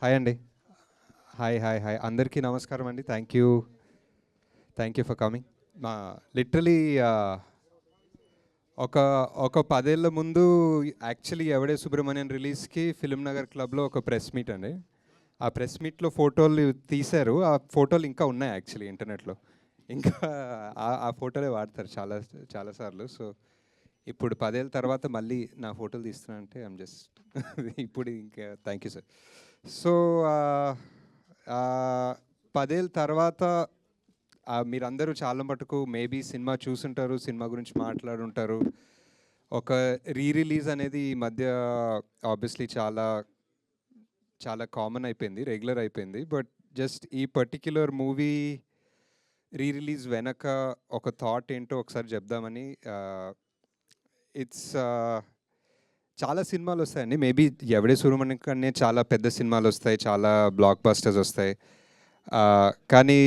Hi అండి. Hi. అందరికీ నమస్కారం అండి. Thank you for coming. మా లిటరలీ ఒక ఒక 10 ఏళ్ల ముందు యాక్చువల్లీ 'ఎవడే సుబ్రహ్మణ్యం' రిలీజ్‌కి ఫిల్మ్ నగర్ క్లబ్‌లో ఒక ప్రెస్ మీట్ అండి. ఆ ప్రెస్ మీట్‌లో ఫోటోలు తీశారు. ఆ ఫోటోలు ఇంకా ఉన్నాయి యాక్చువల్లీ ఇంటర్నెట్‌లో. ఇంకా ఆ ఫోటోలే వాడతారు చాలా చాలా సార్లు. సో, ఇప్పుడు 10 ఏళ్ల తర్వాత మళ్ళీ నా ఫోటోలు తీస్తున్నా అంటే ఐయామ్ జస్ట్ ఇప్పుడు ఇంకా థ్యాంక్ యూ సార్. సో, ఆహ్, ఆహ్, 10 ఏళ్ల తర్వాత మీరందరూ చాలా మటుకు మేబీ సినిమా చూసుంటారు, సినిమా గురించి మాట్లాడుంటారు. ఒక రిలీజ్ అనేది ఈ మధ్య ఆబ్వియస్లీ చాలా చాలా కామన్ అయిపోయింది, రెగ్యులర్ అయిపోయింది. బట్ జస్ట్ ఈ పర్టిక్యులర్ మూవీ రిలీజ్ వెనక ఒక థాట్ ఏంటో ఒకసారి చెప్దామని. ఇట్స్ చాలా సినిమాలు వస్తాయండి. మేబీ 'ఎవడే సుబ్రహ్మణ్యం' కన్నా చాలా పెద్ద సినిమాలు వస్తాయి, చాలా బ్లాక్ బస్టర్స్ వస్తాయి. కానీ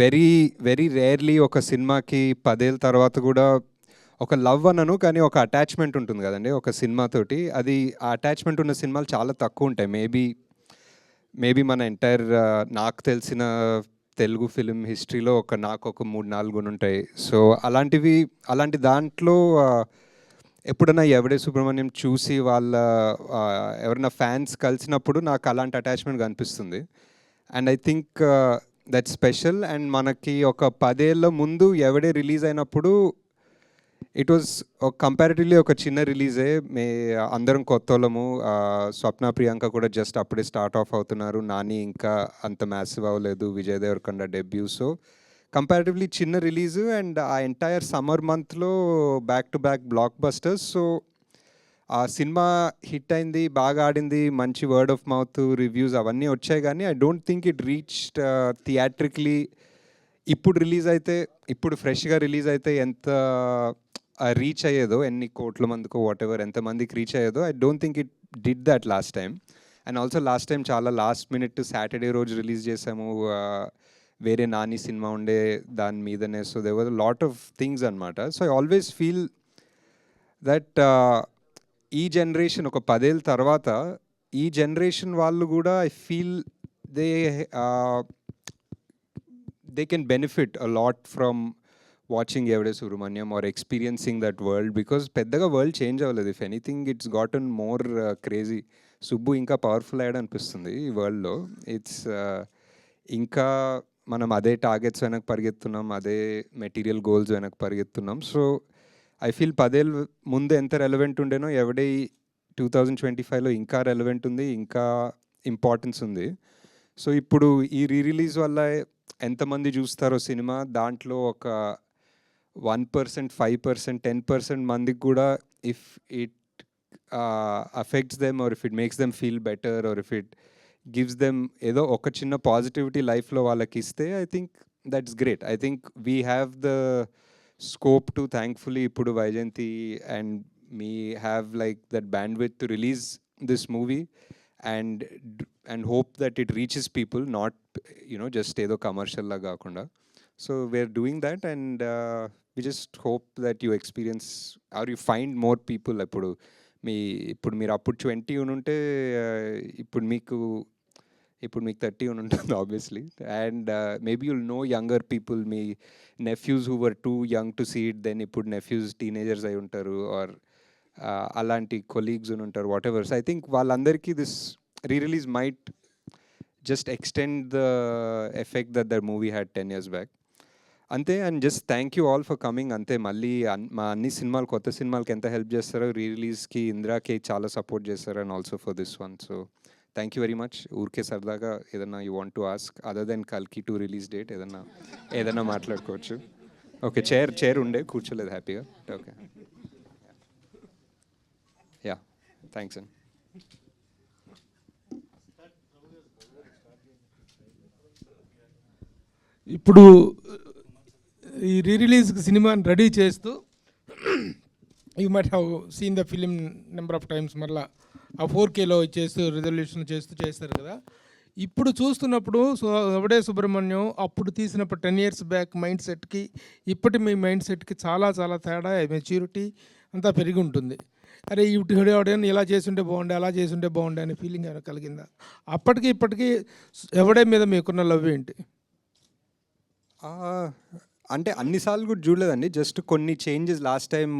వెరీ వెరీ రేర్లీ ఒక సినిమాకి 10 ఏళ్ళ తర్వాత కూడా ఒక లవ్ అనను, కానీ ఒక అటాచ్మెంట్ ఉంటుంది కదండి ఒక సినిమాతోటి. అది ఆ అటాచ్మెంట్ ఉన్న సినిమాలు చాలా తక్కువ ఉంటాయి. మేబీ మన ఎంటైర్ నాకు తెలిసిన తెలుగు ఫిలిం హిస్టరీలో నాకు ఒక 3, 4 ఉంటాయి. సో అలాంటి దాంట్లో ఎప్పుడైనా 'ఎవడే సుబ్రహ్మణ్యం' చూసి ఎవరైనా ఫ్యాన్స్ కలిసినప్పుడు నాకు అలాంటి అటాచ్మెంట్ కనిపిస్తుంది. And I think that special. And మనకి ఒక 10 ఏళ్ల ముందు 'ఎవడే' రిలీజ్ అయినప్పుడు ఇట్ వాజ్ కంపారిటివ్లీ ఒక చిన్న రిలీజే. అందరం కొత్తోళ్ళము. స్వప్న, ప్రియాంక కూడా జస్ట్ అప్పుడే స్టార్ట్ ఆఫ్ అవుతున్నారు. నాని ఇంకా అంత మ్యాసివ్ అవ్వలేదు. Vijay Deverakonda debut. So comparatively చిన్న రిలీజు. అండ్ ఆ ఎంటైర్ సమ్మర్ మంత్లో back to back blockbusters. So ఆ సినిమా హిట్ అయింది, బాగా ఆడింది, మంచి వర్డ్ ఆఫ్ మౌత్ రివ్యూస్ అవన్నీ వచ్చాయి. కానీ I don't think it reached theatrically. ఇప్పుడు ఫ్రెష్గా రిలీజ్ అయితే ఎంత రీచ్ అయ్యేదో, ఎన్ని కోట్ల మందికో వాట్ ఎవర్ ఎంతమందికి రీచ్ అయ్యేదో, I don't think it did that last time. And also last time చాలా లాస్ట్ మినిట్ సాటర్డే రోజు రిలీజ్ చేసాము. వేరే నాని సినిమా ఉండే దాని మీదనే. So they were lot of things అనమాట. So I always feel that ఈ జనరేషన్ ఒక 10 ఏళ్ళ తర్వాత ఈ జనరేషన్ వాళ్ళు కూడా I feel they they can benefit a lot from watching 'Yevade Subramanyam' or experiencing that world. Because పెద్దగా వరల్డ్ చేంజ్ అవ్వలేదు. If anything it's gotten more crazy. Subbu ఇంకా పవర్ఫుల్ అయ్యాడు అనిపిస్తుంది ఈ వరల్డ్లో. ఇట్స్ ఇంకా మనం అదే టార్గెట్స్ వెనక పరిగెత్తున్నాం, అదే మెటీరియల్ గోల్స్ వెనక పరిగెత్తున్నాం. సో ఐ ఫీల్ 10 ఏళ్ళ ముందు ఎంత రెలవెంట్ ఉండేనో 'ఎవడే' 2025లో ఇంకా రెలవెంట్ ఉంది, ఇంకా ఇంపార్టెన్స్ ఉంది. సో ఇప్పుడు ఈ రిలీజ్ వల్ల ఎంతమంది చూస్తారో సినిమా, దాంట్లో ఒక 1%, 5%, 10% మందికి కూడా if it affects them or if it makes them feel better or if it gives them ఏదో ఒక చిన్న పాజిటివిటీ లైఫ్లో వాళ్ళకి ఇస్తే I think that's great. I think we have the scope to thankfully ఇప్పుడు Vyjayanthi and me have like that bandwidth to release this movie and hope that it reaches people, not just ఏదో commercial లా కాకుండా. So we're doing that and we just hope that you experience or you find more people. ఇప్పుడు మీరు అప్పుడు 20 ఉంటే ఇప్పుడు మీకు 30 ఉంటుంది obviously. And maybe you'll know younger people, మీ nephews who were too young to see it then ఇప్పుడు nephews teenagers అయి ఉంటారు, ఆర్ అలాంటి కొలీగ్స్ ఉంటారు, whatever. So I think వాళ్ళందరికీ this release might just extend the effect that the movie had 10 years back. అంతే. And just thank you all for coming. అంతే. మళ్ళీ మా అన్ని సినిమాలు, కొత్త సినిమాలకి ఎంత హెల్ప్ చేస్తారో, రిలీజ్కి ఇందిరాకి చాలా సపోర్ట్ చేస్తారు, and also for this one. So thank you very much. ఊరికే సరదాగా ఏదన్నా you want to ask other than కల్కి 2 రిలీజ్ డేట్ ఏదన్నా మాట్లాడుకోవచ్చు. ఓకే. చైర్ ఉండే కూర్చోలేదు హ్యాపీగా. ఓకే. యా, థ్యాంక్స్ అండి. ఇప్పుడు ఈ రిలీజ్ సినిమాని రెడీ చేస్తూ you might have seen the film number of times. మళ్ళీ ఆ 4Kలో చేస్తూ రిజల్యూషన్ చేస్తారు కదా. ఇప్పుడు చూస్తున్నప్పుడు 'ఎవడే సుబ్రహ్మణ్యం' అప్పుడు తీసినప్పుడు 10 years బ్యాక్ మైండ్ సెట్కి ఇప్పటి మీ మైండ్ సెట్కి చాలా చాలా తేడా, మెచ్యూరిటీ అంతా పెరిగి ఉంటుంది. అరే ఇటు ఎవడైనా ఇలా చేస్తుంటే బాగుండే, అలా చేస్తుంటే బాగుండే అనే ఫీలింగ్ ఏమైనా కలిగిందా? అప్పటికి ఇప్పటికీ ఎవడే మీద మీకున్న లవ్ ఏంటి? ఆ, అంటే అన్నిసార్లు కూడా చూడలేదండి, జస్ట్ కొన్ని చేంజెస్ లాస్ట్ టైం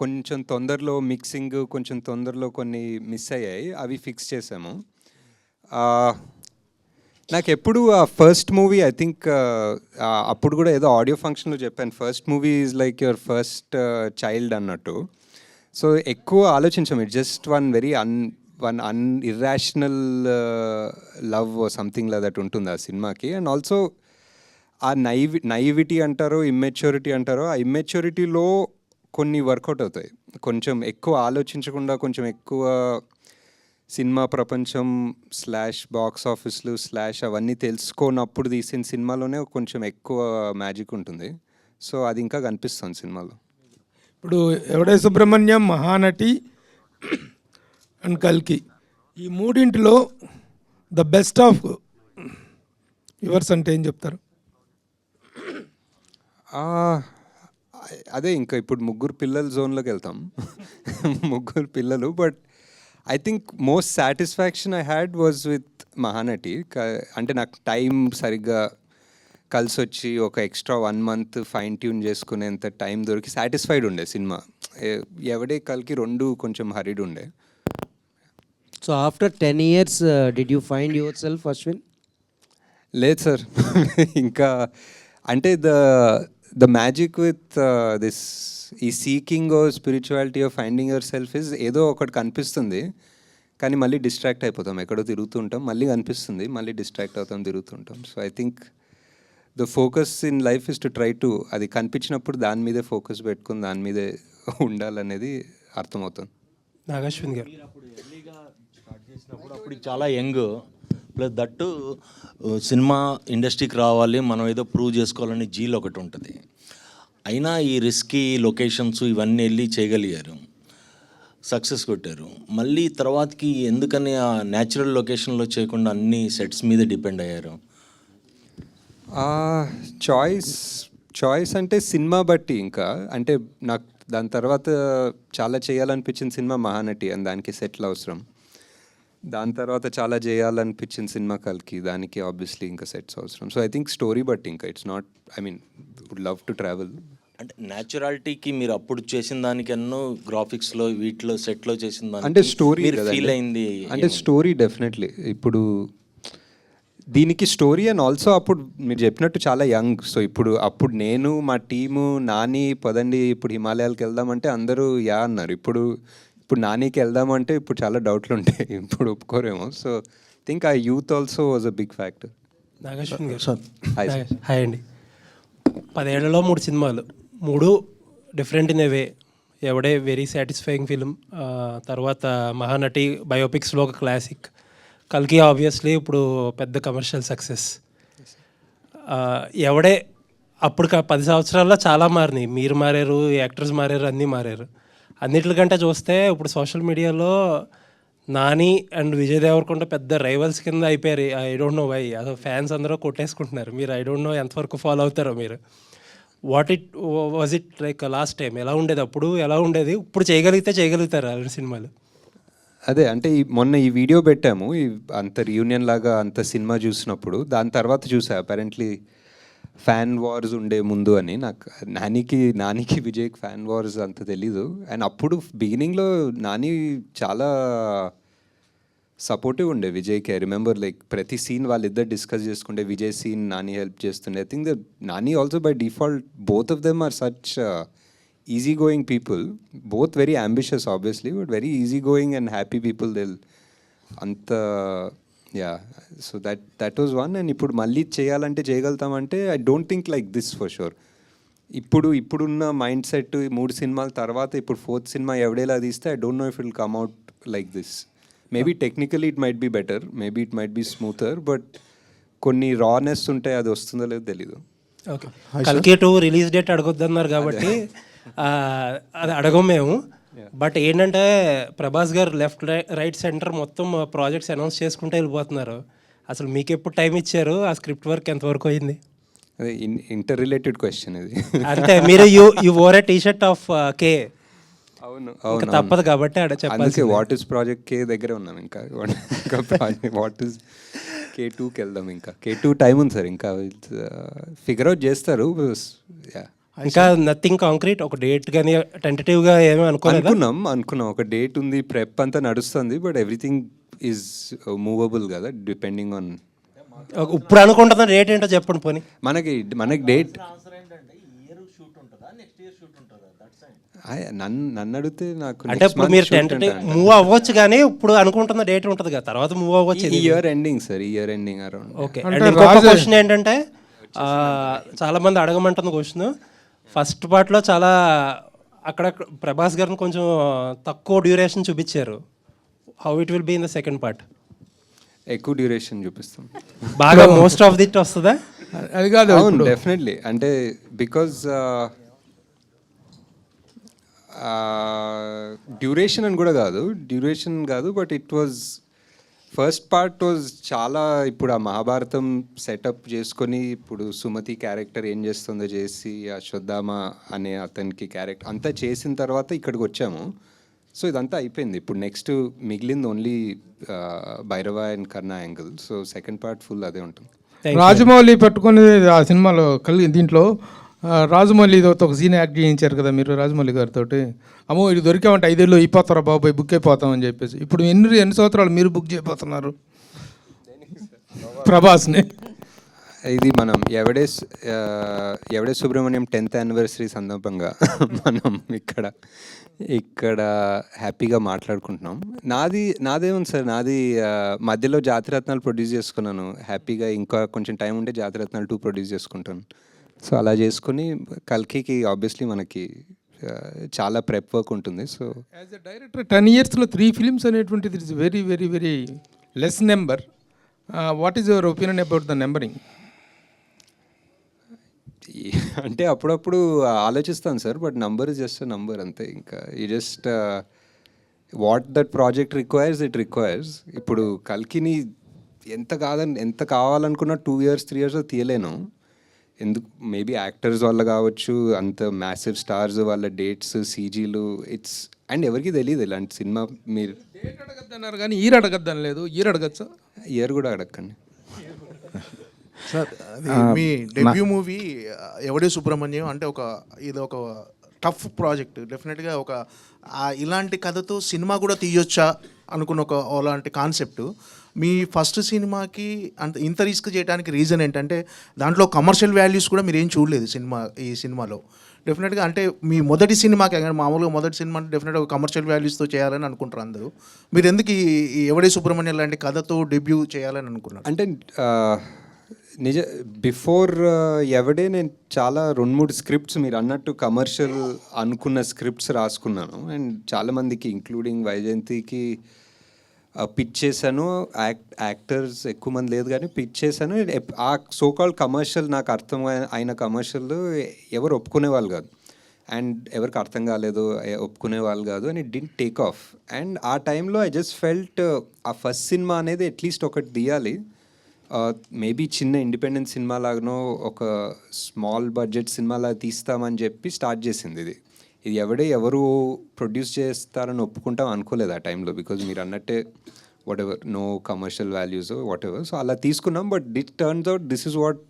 కొంచెం తొందరలో మిక్సింగ్, కొంచెం తొందరలో కొన్ని మిస్ అయ్యాయి, అవి ఫిక్స్ చేసాము. ఆ, నాకు ఎప్పుడు ఆ ఫస్ట్ మూవీ ఐ థింక్ అప్పుడు కూడా ఏదో ఆడియో ఫంక్షన్లో చెప్పాను, first movie is like your first child అన్నట్టు. సో ఎక్కువ ఆలోచించాం, it just one irrational love something like that ఉంటుంది ఆ సినిమాకి. అండ్ ఆల్సో ఆ నైవిటీ అంటారో ఇమ్మెచ్యూరిటీ అంటారో, ఆ ఇమ్మెచ్యూరిటీలో కొన్ని వర్కౌట్ అవుతాయి. కొంచెం ఎక్కువ ఆలోచించకుండా, కొంచెం ఎక్కువ సినిమా ప్రపంచం బాక్స్ ఆఫీస్లు అవన్నీ తెలుసుకోనప్పుడు తీసిన సినిమాలోనే కొంచెం ఎక్కువ మ్యాజిక్ ఉంటుంది. సో అది ఇంకా కనిపిస్తుంది సినిమాలో. ఇప్పుడు ఎవడే సుబ్రహ్మణ్యం, మహానటి అండ్ కల్కి, ఈ మూడింటిలో ద బెస్ట్ ఆఫ్ యువర్స్ అంటే ఏం చెప్తారు? అదే ఇంకా ఇప్పుడు ముగ్గురు పిల్లల జోన్లోకి వెళ్తాం. ముగ్గురు పిల్లలు, but I think most satisfaction I had was with Mahanati. అంటే నాకు టైం సరిగ్గా కలిసి వచ్చి ఒక ఎక్స్ట్రా 1 month ఫైన్ ట్యూన్ చేసుకునేంత టైం దొరికి సాటిస్ఫైడ్ ఉండే సినిమా. ఎవడే కల్కి రెండు కొంచెం హరిడ్ ఉండే. So after 10 years, did you find yourself, Ashwin? లేదు సార్. ఇంకా అంటే ద మ్యాజిక్ విత్ దిస్ ఈ seeking or spirituality of finding yourself is, ఏదో ఒకటి కనిపిస్తుంది కానీ మళ్ళీ డిస్ట్రాక్ట్ అయిపోతాం, ఎక్కడో తిరుగుతుంటాం, మళ్ళీ కనిపిస్తుంది, మళ్ళీ డిస్ట్రాక్ట్ అవుతాం, తిరుగుతుంటాం. So I think the focus in life is to try to, అది కనిపించినప్పుడు దాని మీదే ఫోకస్ పెట్టుకుని దాని మీదే ఉండాలనేది అర్థమవుతుంది. నాగశ్విన్ గారు, అప్పుడు చాలా యంగ్, ప్లస్ దట్టు సినిమా ఇండస్ట్రీకి రావాలి, మనం ఏదో ప్రూవ్ చేసుకోవాలని జీల్ ఒకటి ఉంటుంది. అయినా ఈ రిస్కీ లొకేషన్స్ ఇవన్నీ వెళ్ళి చేయగలిగారు, సక్సెస్ కొట్టారు. మళ్ళీ తర్వాతకి ఎందుకని ఆ న్యాచురల్ లొకేషన్లో చేయకుండా అన్ని సెట్స్ మీద డిపెండ్ అయ్యారు? చాయిస్ అంటే సినిమా బట్టి, ఇంకా అంటే నాకు దాని తర్వాత చాలా చేయాలనిపించిన సినిమా మహానటి, అండ్ దానికి సెట్లు అవసరం. దాని తర్వాత చాలా చేయాలనిపించిన సినిమా కల్కి, దానికి ఆబ్వియస్లీ ఇంకా సెట్స్ అవసరం. సో ఐ థింక్ స్టోరీ బట్టి, ఇంకా it's not, I mean would love to travel. అంటే న్యాచురాలిటీకి మీరు అప్పుడు చేసిన దానికన్నా గ్రాఫిక్స్లో వీటిలో సెట్లో చేసిన దానికి అంటే స్టోరీ ఫీల్ అయింది అంటే స్టోరీ డెఫినెట్లీ. ఇప్పుడు దీనికి స్టోరీ అండ్ ఆల్సో అప్పుడు మీరు చెప్పినట్టు చాలా యంగ్. సో అప్పుడు నేను మా టీము నాని పదండి ఇప్పుడు హిమాలయాలకు వెళ్దామంటే అందరూ యా అన్నారు. ఇప్పుడు నానికి వెళ్దామంటే ఇప్పుడు చాలా డౌట్లు ఉంటాయి, ఇప్పుడు ఒప్పుకోరేమో. సో థింక్ ఆ youth also was a big factor. Nag Ashwin గారు, హాయ్ హాయ్ అండి. 10 ఏళ్లలో 3 సినిమాలు, 3 different in a way. Yevade very satisfying film, తర్వాత మహానటి బయోపిక్స్లో ఒక క్లాసిక్, కల్కి ఆబ్వియస్లీ ఇప్పుడు పెద్ద కమర్షియల్ సక్సెస్. ఎవడే అప్పుడు 10 సంవత్సరాల్లో చాలా మారినాయి, మీరు మారారు, యాక్టర్స్ మారారు, అన్నీ మారారు. అన్నిటికంటే చూస్తే ఇప్పుడు సోషల్ మీడియాలో నాని అండ్ విజయ్ దేవరకొండ పెద్ద రైవల్స్ కింద అయిపోయారు. ఐ డోంట్ నో వై, అసలు ఫ్యాన్స్ అందరూ కొట్టేసుకుంటున్నారు. మీరు ఐ డోంట్ నో ఎంతవరకు ఫాలో అవుతారో మీరు. Was it like last time ఎలా ఉండేది, అప్పుడు ఎలా ఉండేది, ఇప్పుడు చేయగలుగుతారు అలాంటి సినిమాలు? అదే అంటే మొన్న ఈ వీడియో పెట్టాము, అంత రియూనియన్ లాగా అంత సినిమా చూసినప్పుడు, దాని తర్వాత చూసా అపారెంట్లీ ఫ్యాన్ వార్స్ ఉండే ముందు అని. నాకు నానికి విజయ్కి ఫ్యాన్ వార్స్ అంత తెలీదు. అండ్ అప్పుడు బిగినింగ్లో నాని చాలా సపోర్టివ్ ఉండే విజయ్కి. ఐ రిమెంబర్ లైక్ ప్రతి సీన్ వాళ్ళిద్దరు డిస్కస్ చేసుకుంటే విజయ్ సీన్ నాని హెల్ప్ చేస్తుండే. I think that Nani also by default both of them are such easy going people, both very ambitious obviously, but very easy going and happy people. They'll anta yeah, so that was one. And ఇప్పుడు మళ్ళీ చేయాలంటే చేయగలుగుతామంటే I don't think like this for sure. ఇప్పుడున్న mind set 3 సినిమాల తర్వాత ఇప్పుడు 4th cinema ఎవడేలా తీస్తే I don't know if it will come out like this. Maybe technically it might be better, maybe it might be smoother, but కొన్ని రానెస్ ఉంటాయి, అది వస్తుందో లేదో తెలీదు. ఓకే, కల్కి 2 రిలీజ్ డేట్ అడగొద్దన్నారు కాబట్టి అది అడగం మేము. బట్ ఏంటంటే ప్రభాస్ గారు లెఫ్ట్ రైట్ సెంటర్ మొత్తం ప్రాజెక్ట్స్ అనౌన్స్ చేసుకుంటూ వెళ్ళిపోతున్నారు. అసలు మీకు ఎప్పుడు టైం ఇచ్చారు, ఆ స్క్రిప్ట్ వర్క్ ఎంతవరకు అయింది? అదే ఇంటర్ రిలేటెడ్ క్వశ్చన్ ఇది. అంటే మీరు you or a T shirt of K. అవును ఇంకా అవును తప్పదు కాబట్టి ఆడ అందుకే చెప్పాల్సి వాట్ ఇస్ ప్రాజెక్ట్ కే దగ్గర ఉన్నాం ఇంకా ఇంకా ప్రాజెక్ట్ వాట్ ఇస్ K2కి వెళ్దాం ఇంకా K2 టైం ఉంది సార్ ఇంకా ఫిగర్ అవుట్ చేస్తారు. Yeah. ఇంకా నథింగ్ కాంక్రీట్, ఒక డేట్ కానీ టెంటేటివ్గా ఏమీ అనుకోలేదా? అనుకున్నాం ఒక డేట్ ఉంది, ప్రెప్ అంతా నడుస్తుంది, బట్ ఎవ్రీథింగ్ ఈజ్ మూవబుల్ కదా డిపెండింగ్ ఆన్ ఇప్పుడు అనుకుంటున్న డేట్ ఏంటో చెప్పండి పోనీ. మనకి డేట్ నన్ను అడిగితే నాకు అంటే ఇప్పుడు మీరు టెంటేటివ్ మూవ్ అవ్వచ్చు కానీ ఇప్పుడు అనుకుంటున్న డేట్ ఉంటుంది కదా, తర్వాత మూవ్ అవ్వచ్చు. Year ending sir, year ending around. Okay. And ఇంకొక క్వశ్చన్ ఏంటంటే చాలా మంది అడగమంటున్న క్వశ్చన్, ఫస్ట్ పార్ట్లో చాలా అక్కడ ప్రభాస్ గారిని కొంచెం తక్కువ డ్యూరేషన్ చూపించారు. How it will be in the second part? ఎక్కువ డ్యూరేషన్ చూపిస్తాం బాగా మోస్ట్ ఆఫ్ దిట్ వస్తుందా? అది కాదు, అవును డెఫినెట్లీ. అంటే బికాజ్ డ్యూరేషన్ అని కూడా కాదు, but it was first part was చాలా, ఇప్పుడు ఆ మహాభారతం సెటప్ చేసుకొని ఇప్పుడు సుమతి క్యారెక్టర్ ఏం చేస్తుందో చేసి అశ్వత్థామ అనే అతనికి క్యారెక్టర్ అంతా చేసిన తర్వాత ఇక్కడికి వచ్చాము. సో ఇదంతా అయిపోయింది. ఇప్పుడు నెక్స్ట్ మిగిలింది only Bhairava and Karna angle. So second part full అదే ఉంటుంది. రాజమౌళి పట్టుకుని ఆ సినిమాలో దీంట్లో రాజమౌళితో ఒక సీన్ యాక్ట్ చేయించారు కదా మీరు రాజమౌళి గారితో. అమ్మో ఇది దొరికామంటే 5 ఏళ్ళు అయిపోతారా బాబాయ్, బుక్ అయిపోతామని చెప్పేసి. ఇప్పుడు ఎన్ని సంవత్సరాలు మీరు బుక్ చేయబోతున్నారు ప్రభాస్ని? ఇది మనం ఎవడే సుబ్రహ్మణ్యం 10th యానివర్సరీ సందర్భంగా మనం ఇక్కడ హ్యాపీగా మాట్లాడుకుంటున్నాం. నాదేముంది సార్, నాది మధ్యలో జాతిరత్నాలు ప్రొడ్యూస్ చేసుకున్నాను హ్యాపీగా. ఇంకా కొంచెం టైం ఉంటే జాతిరత్నాలు 2 ప్రొడ్యూస్ చేసుకుంటాను. సో అలా చేసుకుని కల్కికి ఆబ్వియస్లీ మనకి చాలా ప్రెప్ వర్క్ ఉంటుంది. So as a director 10 yearsలో 3 films అనేటువంటిది it's very very very less number. What is your opinion about the numbering? అంటే అప్పుడప్పుడు ఆలోచిస్తాను sir, but number is just number అంతే. ఇంకా ఈ just what that project requires. ఇప్పుడు కల్కిని ఎంత కావాలనుకున్నా 2 years 3 years తీయలేను. ఎందుకు, మేబీ యాక్టర్స్ వల్ల కావచ్చు, అంత మ్యాసివ్ స్టార్స్ వాళ్ళ డేట్స్ సీజీలు ఇట్స్ అండ్ ఎవరికి తెలియదు ఇలాంటి సినిమా. మీరు డేట్ అడగద్దన్నారు కానీ ఇయర్ అడగద్దని లేదు. ఇయర్ అడగచ్చా? ఇయర్ కూడా అడగండి సార్. మీ డెబ్యూ మూవీ ఎవడే సుబ్రహ్మణ్యం అంటే ఇది ఒక టఫ్ ప్రాజెక్ట్. డెఫినెట్గా ఇలాంటి కథతో సినిమా కూడా తీయొచ్చా అనుకున్న అలాంటి కాన్సెప్ట్. మీ ఫస్ట్ సినిమాకి ఇంత రిస్క్ చేయడానికి రీజన్ ఏంటంటే దాంట్లో కమర్షియల్ వాల్యూస్ కూడా మీరు ఏం చూడలేదు ఈ సినిమాలో. డెఫినెట్గా అంటే మీ మొదటి సినిమాకి మామూలుగా మొదటి సినిమా డెఫినెట్గా కమర్షియల్ వాల్యూస్తో చేయాలని అనుకుంటారు అందరూ. మీరు ఎందుకు ఈ ఎవడే సుబ్రహ్మణ్యం లాంటి కథతో డెబ్యూ చేయాలని అనుకున్నారు? అంటే బిఫోర్ ఎవడే నేను చాలా 2-3 స్క్రిప్ట్స్ మీరు అన్నట్టు కమర్షియల్ అనుకున్న స్క్రిప్ట్స్ రాసుకున్నాను. అండ్ చాలామందికి ఇంక్లూడింగ్ వైజయంతికి పిచ్ చేశాను. యాక్టర్స్ ఎక్కువ మంది లేదు కానీ పిచ్ చేశాను. ఆ సోకాల్ కమర్షియల్ నాకు అర్థం అయిన కమర్షియల్ ఎవరు ఒప్పుకునే వాళ్ళు కాదు, అండ్ ఎవరికి అర్థం కాలేదు, ఒప్పుకునే వాళ్ళు కాదు, and it didn't take off. And ఆ టైంలో ఐ జస్ట్ ఫెల్ట్ ఆ ఫస్ట్ సినిమా అనేది అట్లీస్ట్ ఒకటి తీయాలి. మేబీ చిన్న ఇండిపెండెంట్ సినిమా లాగానో ఒక స్మాల్ బడ్జెట్ సినిమాలా తీస్తామని చెప్పి స్టార్ట్ చేసింది ఇది. ఎవరు ప్రొడ్యూస్ చేస్తారని ఒప్పుకుంటాం అనుకోలేదు ఆ టైంలో, బికాజ్ మీరు అన్నట్టే whatever no commercial values whatever. So అలా తీసుకున్నాం. But it turns out this is what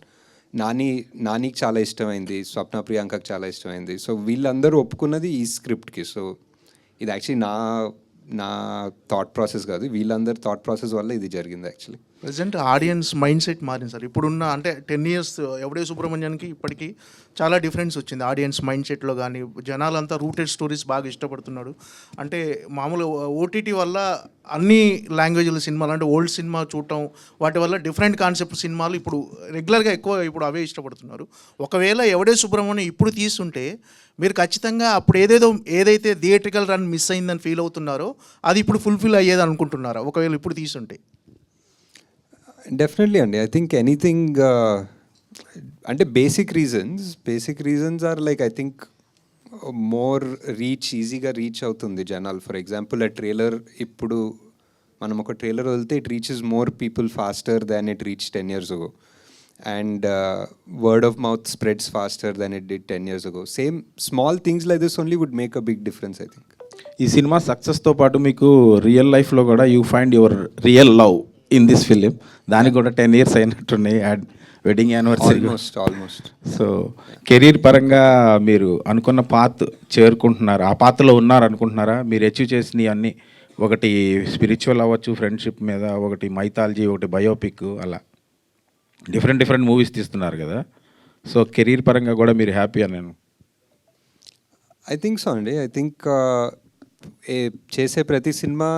నానికి చాలా ఇష్టమైంది, స్వప్న ప్రియాంకకి చాలా ఇష్టమైంది. సో వీళ్ళందరూ ఒప్పుకున్నది ఈ స్క్రిప్ట్కి. సో ఇది యాక్చువల్లీ నా థాట్ ప్రాసెస్ కాదు, వీళ్ళందరి థాట్ ప్రాసెస్ వల్ల ఇది జరిగింది actually. Present audience mind set మారింది సార్. ఇప్పుడున్న అంటే 10 years ఎవడే సుబ్రహ్మణ్యానికి ఇప్పటికీ చాలా డిఫరెన్స్ వచ్చింది ఆడియన్స్ మైండ్ సెట్లో కానీ. జనాలంతా రూటెడ్ స్టోరీస్ బాగా ఇష్టపడుతున్నాడు. అంటే మామూలు ఓటీటీ వల్ల అన్ని లాంగ్వేజ్ల సినిమాలు అంటే ఓల్డ్ సినిమా చూడటం వాటి వల్ల డిఫరెంట్ కాన్సెప్ట్ సినిమాలు ఇప్పుడు రెగ్యులర్గా ఎక్కువ ఇప్పుడు అవే ఇష్టపడుతున్నారు. ఒకవేళ ఎవడే సుబ్రహ్మణ్యం ఇప్పుడు తీస్తుంటే మీరు ఖచ్చితంగా అప్పుడు ఏదైతే థియేట్రికల్ రన్ మిస్ అయిందని ఫీల్ అవుతున్నారో అది ఇప్పుడు ఫుల్ఫిల్ అయ్యేది అనుకుంటున్నారా ఒకవేళ ఇప్పుడు తీసుంటే? డెఫినెట్లీ అండి. ఐ థింక్ ఎనీథింగ్ అంటే basic reasons are like I think more ఈజీగా రీచ్ అవుతుంది జనాలు. ఫర్ ఎగ్జాంపుల్ ట్రైలర్, ఇప్పుడు మనం ఒక ట్రైలర్ వదిలితే it reaches more people faster than it reach 10 years ago. And word of mouth spreads faster than it did 10 years ago. Same small things like this only would make a big difference, I think. ఈ cinema సక్సెస్తో పాటు మీకు real లైఫ్లో కూడా you find your real love in this film. దానికి కూడా 10 years అయినట్టున్నాయి, wedding anniversary. Almost so career పరంగా మీరు అనుకున్న పాత్ చేరుకుంటున్నారు, ఆ పాత్రలో ఉన్నారు అనుకుంటున్నారా? మీరు అచీవ్ చేసినవి అన్నీ, ఒకటి స్పిరిచువల్ అవ్వచ్చు, ఫ్రెండ్షిప్ మీద, ఒకటి మైథాలజీ, ఒకటి బయోపిక్, అలా డిఫరెంట్ మూవీస్ తీస్తున్నారు కదా. సో కెరీర్ పరంగా కూడా మీరు హ్యాపీ అని నేను ఐ థింక్ సో అండి. ఐ థింక్ చేసే ప్రతి సినిమా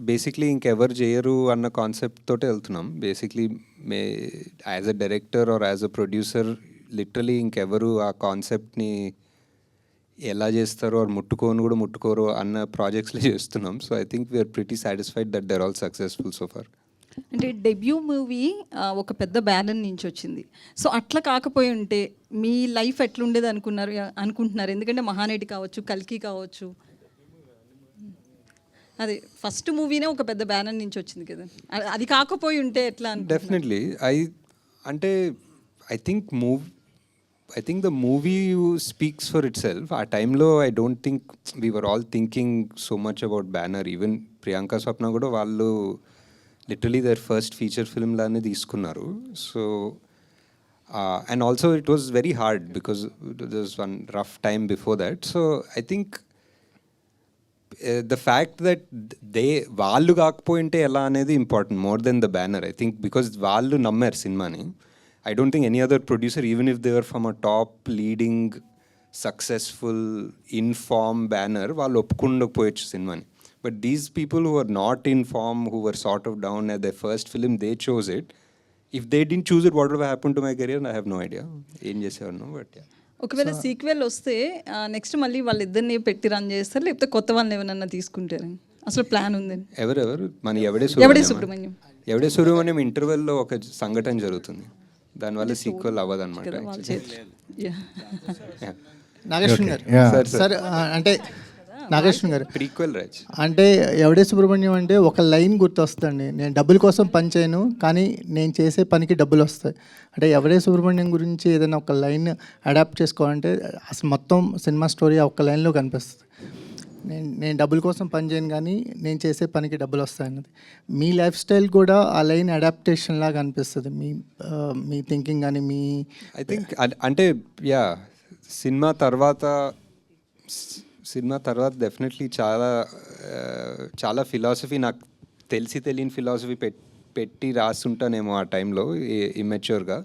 బేసిక్లీ ఇంకెవరు చేయరు అన్న కాన్సెప్ట్ తోటే వెళ్తున్నాం. Basically as a director or as a producer literally ఇంకెవరు ఆ కాన్సెప్ట్ని ఎలా చేస్తారో ఆర్ ముట్టుకోరు అన్న ప్రాజెక్ట్స్లో చేస్తున్నాం. So I think we are pretty satisfied that they're all successful so far. అంటే డెబ్యూ మూవీ ఒక పెద్ద బ్యానర్ నుంచి వచ్చింది. సో అట్లా కాకపోయి ఉంటే మీ లైఫ్ ఎట్లుండేది అనుకుంటున్నారు? ఎందుకంటే మహానటి కావచ్చు, కల్కి కావచ్చు, అది ఫస్ట్ మూవీనే ఒక పెద్ద బ్యానర్ నుంచి వచ్చింది కదా. అది కాకపోయి ఉంటే ఎట్లా? Definitely I think the movie speaks for itself. ఆ టైంలో I don't think we were all thinking so much about banner. Even Priyanka Swapna కూడా వాళ్ళు literally their first feature film లానే తీసుకున్నారు. So and also it was very hard because there was one rough time before that. So I think the fact that వాళ్ళు కాకపోయింటే ఎలా అనేది important more than the banner. I think because వాళ్ళు నమ్మారు సినిమాని. I don't think any other producer, even if they were from a top leading successful in form banner, వాళ్ళు ఒప్పుకుండకపోయచ్చు సినిమాని. But these people who are not in form, who were sort of down at their first film, they chose it. If they didn't choose it, what would have happened to my career? I have no idea. ఏం చేసేవారు, but yeah. ఒకవేళ sequel వస్తే next మళ్ళీ వాళ్ళిద్దరిని పెట్టి run చేస్తారు, లేకపోతే కొత్త వాళ్ళని ఏమన్నా తీసుకుంటారు? అసలు ప్లాన్ ఉందండి? ఎవరెవరు మన ఎవడే సుబ్రహ్మణ్యం ఇంటర్వెల్లో ఒక సంఘటన జరుగుతుంది, దానివల్ల సీక్వెల్ అవ్వదు అనమాట. నాగేశ్వర్ గారు సార్, అంటే నాగేశ్వర్ గారు ప్రీక్వెల్ రాజ్ అంటే ఎవడే సుబ్రహ్మణ్యం అంటే ఒక లైన్ గుర్తొస్తుందండి, నేను డబ్బుల కోసం పని చేయను కానీ నేను చేసే పనికి డబ్బులు వస్తాయి. అంటే ఎవడే సుబ్రహ్మణ్యం గురించి ఏదైనా ఒక లైన్ అడాప్ట్ చేసుకోవాలంటే అసలు మొత్తం సినిమా స్టోరీ ఆ ఒక్క లైన్లో కనిపిస్తుంది. నేను డబ్బుల కోసం పని చేయను కానీ నేను చేసే పనికి డబ్బులు వస్తాయన్నది. మీ లైఫ్ స్టైల్ కూడా ఆ లైన్ అడాప్టేషన్ లాగా అనిపిస్తుంది, మీ థింకింగ్ కానీ మీ ఐ థింక్. అంటే యా సినిమా తర్వాత డెఫినెట్లీ చాలా ఫిలాసఫీ, నాకు తెలియని ఫిలాసఫీ పెట్టి రాస్తుంటానేమో ఆ టైంలో ఇమ్మెచ్యూర్గా.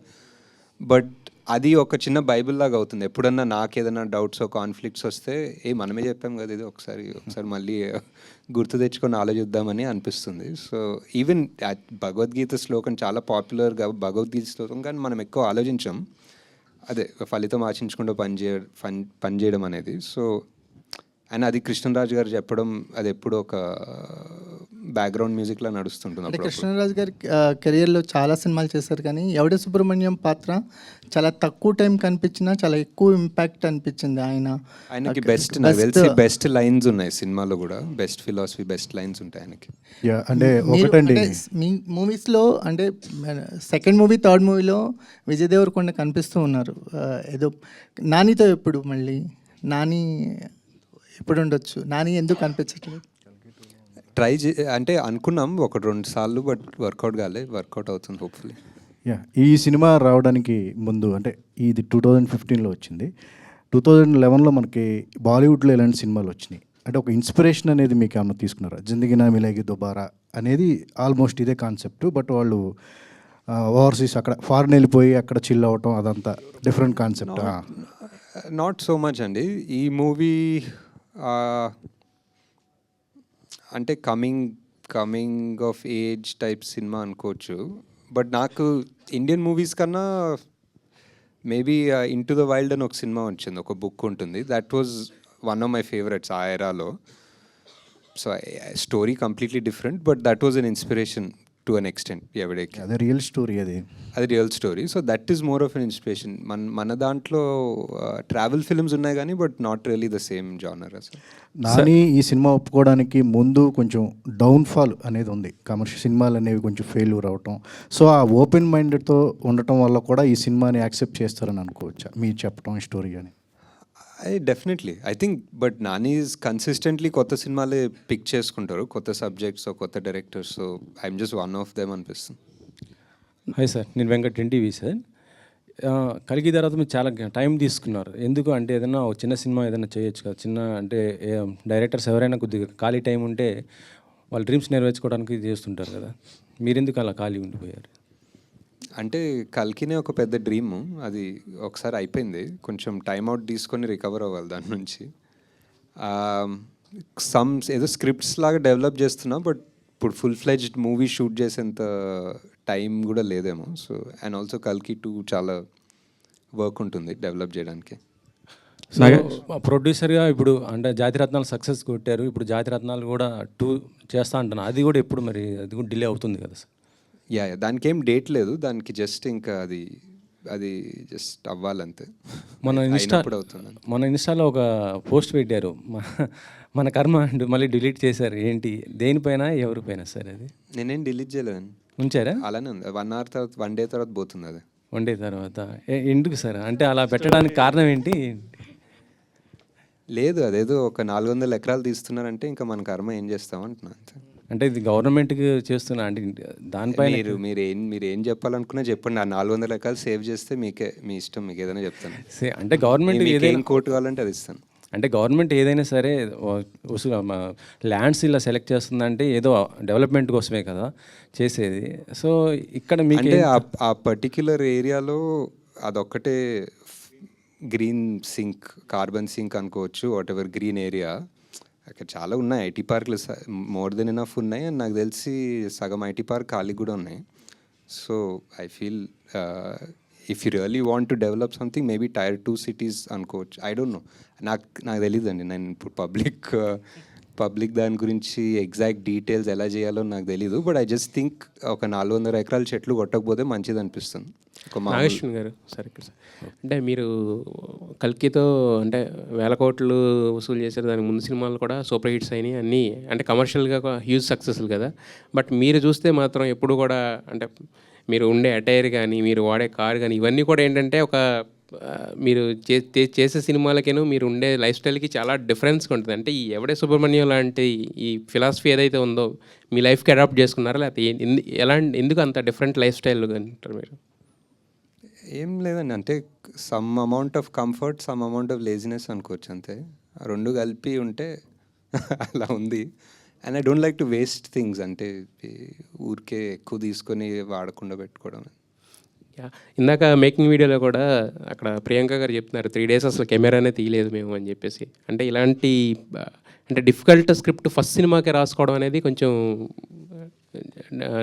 బట్ అది ఒక చిన్న బైబిల్ లాగా అవుతుంది. ఎప్పుడన్నా నాకు ఏదైనా డౌట్స్ కాన్ఫ్లిక్ట్స్ వస్తే మనమే చెప్పాం కదా ఇది, ఒకసారి మళ్ళీ గుర్తు తెచ్చుకొని ఆలోచిద్దామని అనిపిస్తుంది. సో ఈవెన్ భగవద్గీత శ్లోకం చాలా పాపులర్గా భగవద్గీత శ్లోకం, కానీ మనం ఎక్కువ ఆలోచించాం అదే ఫలితం ఆశించకుండా పనిచేయడం అనేది. సో అండ్ అది కృష్ణరాజు గారు చెప్పడం అది ఎప్పుడు ఒక బ్యాక్గ్రౌండ్ మ్యూజిక్లా నడుస్తుంటుంది. అంటే కృష్ణరాజు గారి కెరియర్లో చాలా సినిమాలు చేశారు, కానీ ఎవడే సుబ్రహ్మణ్యం పాత్ర చాలా తక్కువ టైం కనిపించినా చాలా ఎక్కువ ఇంపాక్ట్ అనిపించింది. ఆయనకి బెస్ట్ లైన్స్ ఉన్నాయి సినిమాలో కూడా, బెస్ట్ ఫిలాసఫీ, బెస్ట్ లైన్స్ ఉంటాయి ఆయనకి. అంటే ఒకటండి మీ మూవీస్లో అంటే సెకండ్ మూవీ, థర్డ్ మూవీలో విజయ్ దేవరకొండ కనిపిస్తూ ఉన్నారు. ఏదో నానితో ఎప్పుడు మళ్ళీ నాని ఎప్పుడు ఉండొచ్చు, నాని ఎందుకు కనిపించట్లేదు? అంటే అనుకున్నాం 1-2 సార్లు, బట్ వర్కౌట్ అవుతుంది హోప్ఫుల్లీ. ఈ సినిమా రావడానికి ముందు అంటే ఇది 2015లో వచ్చింది. 2011లో మనకి బాలీవుడ్లో ఇలాంటి సినిమాలు వచ్చినాయి. అంటే ఒక ఇన్స్పిరేషన్ అనేది మీకు ఏమన్నా తీసుకున్నారా? జిందగీ నా మిలేగి దుబారా అనేది ఆల్మోస్ట్ ఇదే కాన్సెప్ట్, బట్ వాళ్ళు ఓవర్సీస్ అక్కడ ఫారెన్ వెళ్ళిపోయి అక్కడ చిల్ అవ్వటం, అదంతా different concept. Not so much అండి. ఈ మూవీ అంటే coming of age type cinema అనుకోవచ్చు. బట్ నాకు ఇండియన్ మూవీస్ కన్నా మేబీ ఇంటూ ద వైల్డ్ అని ఒక సినిమా వచ్చింది, ఒక బుక్ ఉంటుంది, that was one of my favourites ఆ ఎరాలో. So story completely different, but that was an inspiration to an extent. ఎవడేకి అది రియల్ స్టోరీ, అది real story. So that is more of an inspiration. మన దాంట్లో ట్రావెల్ ఫిల్మ్స్ ఉన్నాయి కానీ but not really the same genre అసలు. నాని ఈ cinema ఒప్పుకోవడానికి ముందు కొంచెం డౌన్ఫాల్ అనేది ఉంది, కమర్షియల్ సినిమాలు అనేవి కొంచెం ఫెయిల్యూర్ అవటం. సో ఆ ఓపెన్ మైండ్తో ఉండటం వల్ల కూడా ఈ సినిమాని యాక్సెప్ట్ చేస్తారని అనుకోవచ్చా మీరు చెప్పడం స్టోరీ అని? Definitely I think but Nani is consistently కొత్త సినిమాలే పిక్ చేసుకుంటారు, కొత్త సబ్జెక్ట్స్, కొత్త directors. So I'm just one of them అనిపిస్తుంది. హాయ్ సార్, నేను వెంకట్ ఎన్టీవీ సార్. కలికి తర్వాత మీరు చాలా టైం తీసుకున్నారు. ఎందుకు అంటే ఏదైనా ఒక చిన్న సినిమా ఏదైనా చేయొచ్చు కదా, చిన్న అంటే డైరెక్టర్స్ ఎవరైనా కొద్దిగా ఖాళీ టైం ఉంటే వాళ్ళ డ్రీమ్స్ నెరవేర్చుకోవడానికి చేస్తుంటారు కదా, మీరెందుకు అలా ఖాళీ ఉండిపోయారు? అంటే కల్కినే ఒక పెద్ద డ్రీమ్, అది ఒకసారి అయిపోయింది. కొంచెం టైం అవుట్ తీసుకొని రికవర్ అవ్వాలి దాని నుంచి. ఏదో స్క్రిప్ట్స్ లాగా డెవలప్ చేస్తున్నా, బట్ ఇప్పుడు ఫుల్ ఫ్లెడ్జ్డ్ మూవీ షూట్ చేసేంత టైం కూడా లేదేమో. సో అండ్ ఆల్సో కల్కి 2 చాలా వర్క్ ఉంటుంది డెవలప్ చేయడానికి. సో ప్రొడ్యూసర్గా ఇప్పుడు అంటే జాతిరత్నాలు సక్సెస్ కొట్టారు, ఇప్పుడు జాతిరత్నాలు కూడా 2 చేస్తా అంటున్నా, అది కూడా ఎప్పుడు మరి అది కూడా డిలే అవుతుంది కదా సార్? యా, దానికి ఏం డేట్ లేదు, దానికి జస్ట్ ఇంకా అది జస్ట్ అవ్వాలంతే. మన ఇన్స్టాలో ఒక పోస్ట్ పెట్టారు, మన కర్మ అండ్ మళ్ళీ డిలీట్ చేశారు. ఏంటి, దేనిపైన ఎవరిపైన సార్ అది? నేనేం డిలీట్ చేయలేదని ఉంచారా? అలానే ఉంది. 1 hour తర్వాత 1 day తర్వాత పోతుంది అది. 1 day తర్వాత ఎందుకు సార్, అంటే అలా పెట్టడానికి కారణం ఏంటి? లేదు, అదేదో ఒక 400 ఎకరాలు తీస్తున్నారంటే ఇంకా మన కర్మ ఏం చేస్తాం అంటున్నా అంతే. అంటే ఇది గవర్నమెంట్కి చేస్తున్నా అంటే దానిపైన మీరు ఏం చెప్పాలనుకున్నా చెప్పండి. ఆ 400 ఎకరాలు సేవ్ చేస్తే మీకే, మీ ఇష్టం, మీకు ఏదైనా చెప్తాను. అంటే గవర్నమెంట్ ఏం కోర్టు కావాలంటే అది ఇస్తాను. అంటే గవర్నమెంట్ ఏదైనా సరే ల్యాండ్స్ ఇలా సెలెక్ట్ చేస్తుందంటే ఏదో డెవలప్మెంట్ కోసమే కదా చేసేది. సో ఇక్కడ మీకు అంటే ఆ పర్టిక్యులర్ ఏరియాలో అదొక్కటే గ్రీన్ సింక్, కార్బన్ సింక్ అనుకోవచ్చు, వాట్ ఎవర్ గ్రీన్ ఏరియా. అక్కడ చాలా ఉన్నాయి ఐటీ పార్క్లు, మోర్ దెన్ ఎనఫ్ ఉన్నాయి. అండ్ నాకు తెలిసి సగం ఐటీ పార్క్ ఖాళీ కూడా ఉన్నాయి. So I feel if you really want to develop something, maybe Tier 2 cities అనుకోవచ్చు. ఐ డోంట్ నో, నాకు తెలియదండి. నేను ఇప్పుడు పబ్లిక్ దాని గురించి ఎగ్జాక్ట్ డీటెయిల్స్ ఎలా చేయాలో నాకు తెలీదు. బట్ ఐ జస్ట్ థింక్ ఒక 400 ఎకరాల చెట్లు కొట్టకపోతే మంచిది అనిపిస్తుంది. నాగేశ్వరి గారు సార్, ఇక్కడ సార్ అంటే మీరు కల్కితో అంటే 1000 కోట్లు వసూలు చేశారు, దానికి ముందు సినిమాలు కూడా సూపర్ హిట్స్ అయినాయి అన్నీ, అంటే కమర్షియల్గా హ్యూజ్ సక్సెస్లు కదా. బట్ మీరు చూస్తే మాత్రం ఎప్పుడు కూడా అంటే మీరు ఉండే అటైర్ కానీ, మీరు వాడే కార్ కానీ, ఇవన్నీ కూడా ఏంటంటే ఒక మీరు చేసే సినిమాలకేను మీరు ఉండే లైఫ్ స్టైల్కి చాలా డిఫరెన్స్గా ఉంటుంది. అంటే ఈ ఎవడే సుబ్రహ్మణ్యం లాంటి ఈ ఫిలాసఫీ ఏదైతే ఉందో మీ లైఫ్కి అడాప్ట్ చేసుకున్నారా, లేకపోతే ఎందుకు అంత డిఫరెంట్ లైఫ్ స్టైల్ అంటారు మీరు? ఏం లేదండి, అంటే some amount of comfort, some amount of laziness అనుకోవచ్చు అంతే. ఆ 2 కలిపి ఉంటే అలా ఉంది. And I don't like to waste things, అంటే ఊరికే ఎక్కువ తీసుకొని వాడకుండా పెట్టుకోవడం. ఇందాక మేకింగ్ వీడియోలో కూడా అక్కడ ప్రియాంక గారు చెప్తున్నారు 3 days అసలు కెమెరానే తీయలేదు మేము అని చెప్పేసి. అంటే ఇలాంటి అంటే డిఫికల్ట్ స్క్రిప్ట్ ఫస్ట్ సినిమాకే రాసుకోవడం అనేది కొంచెం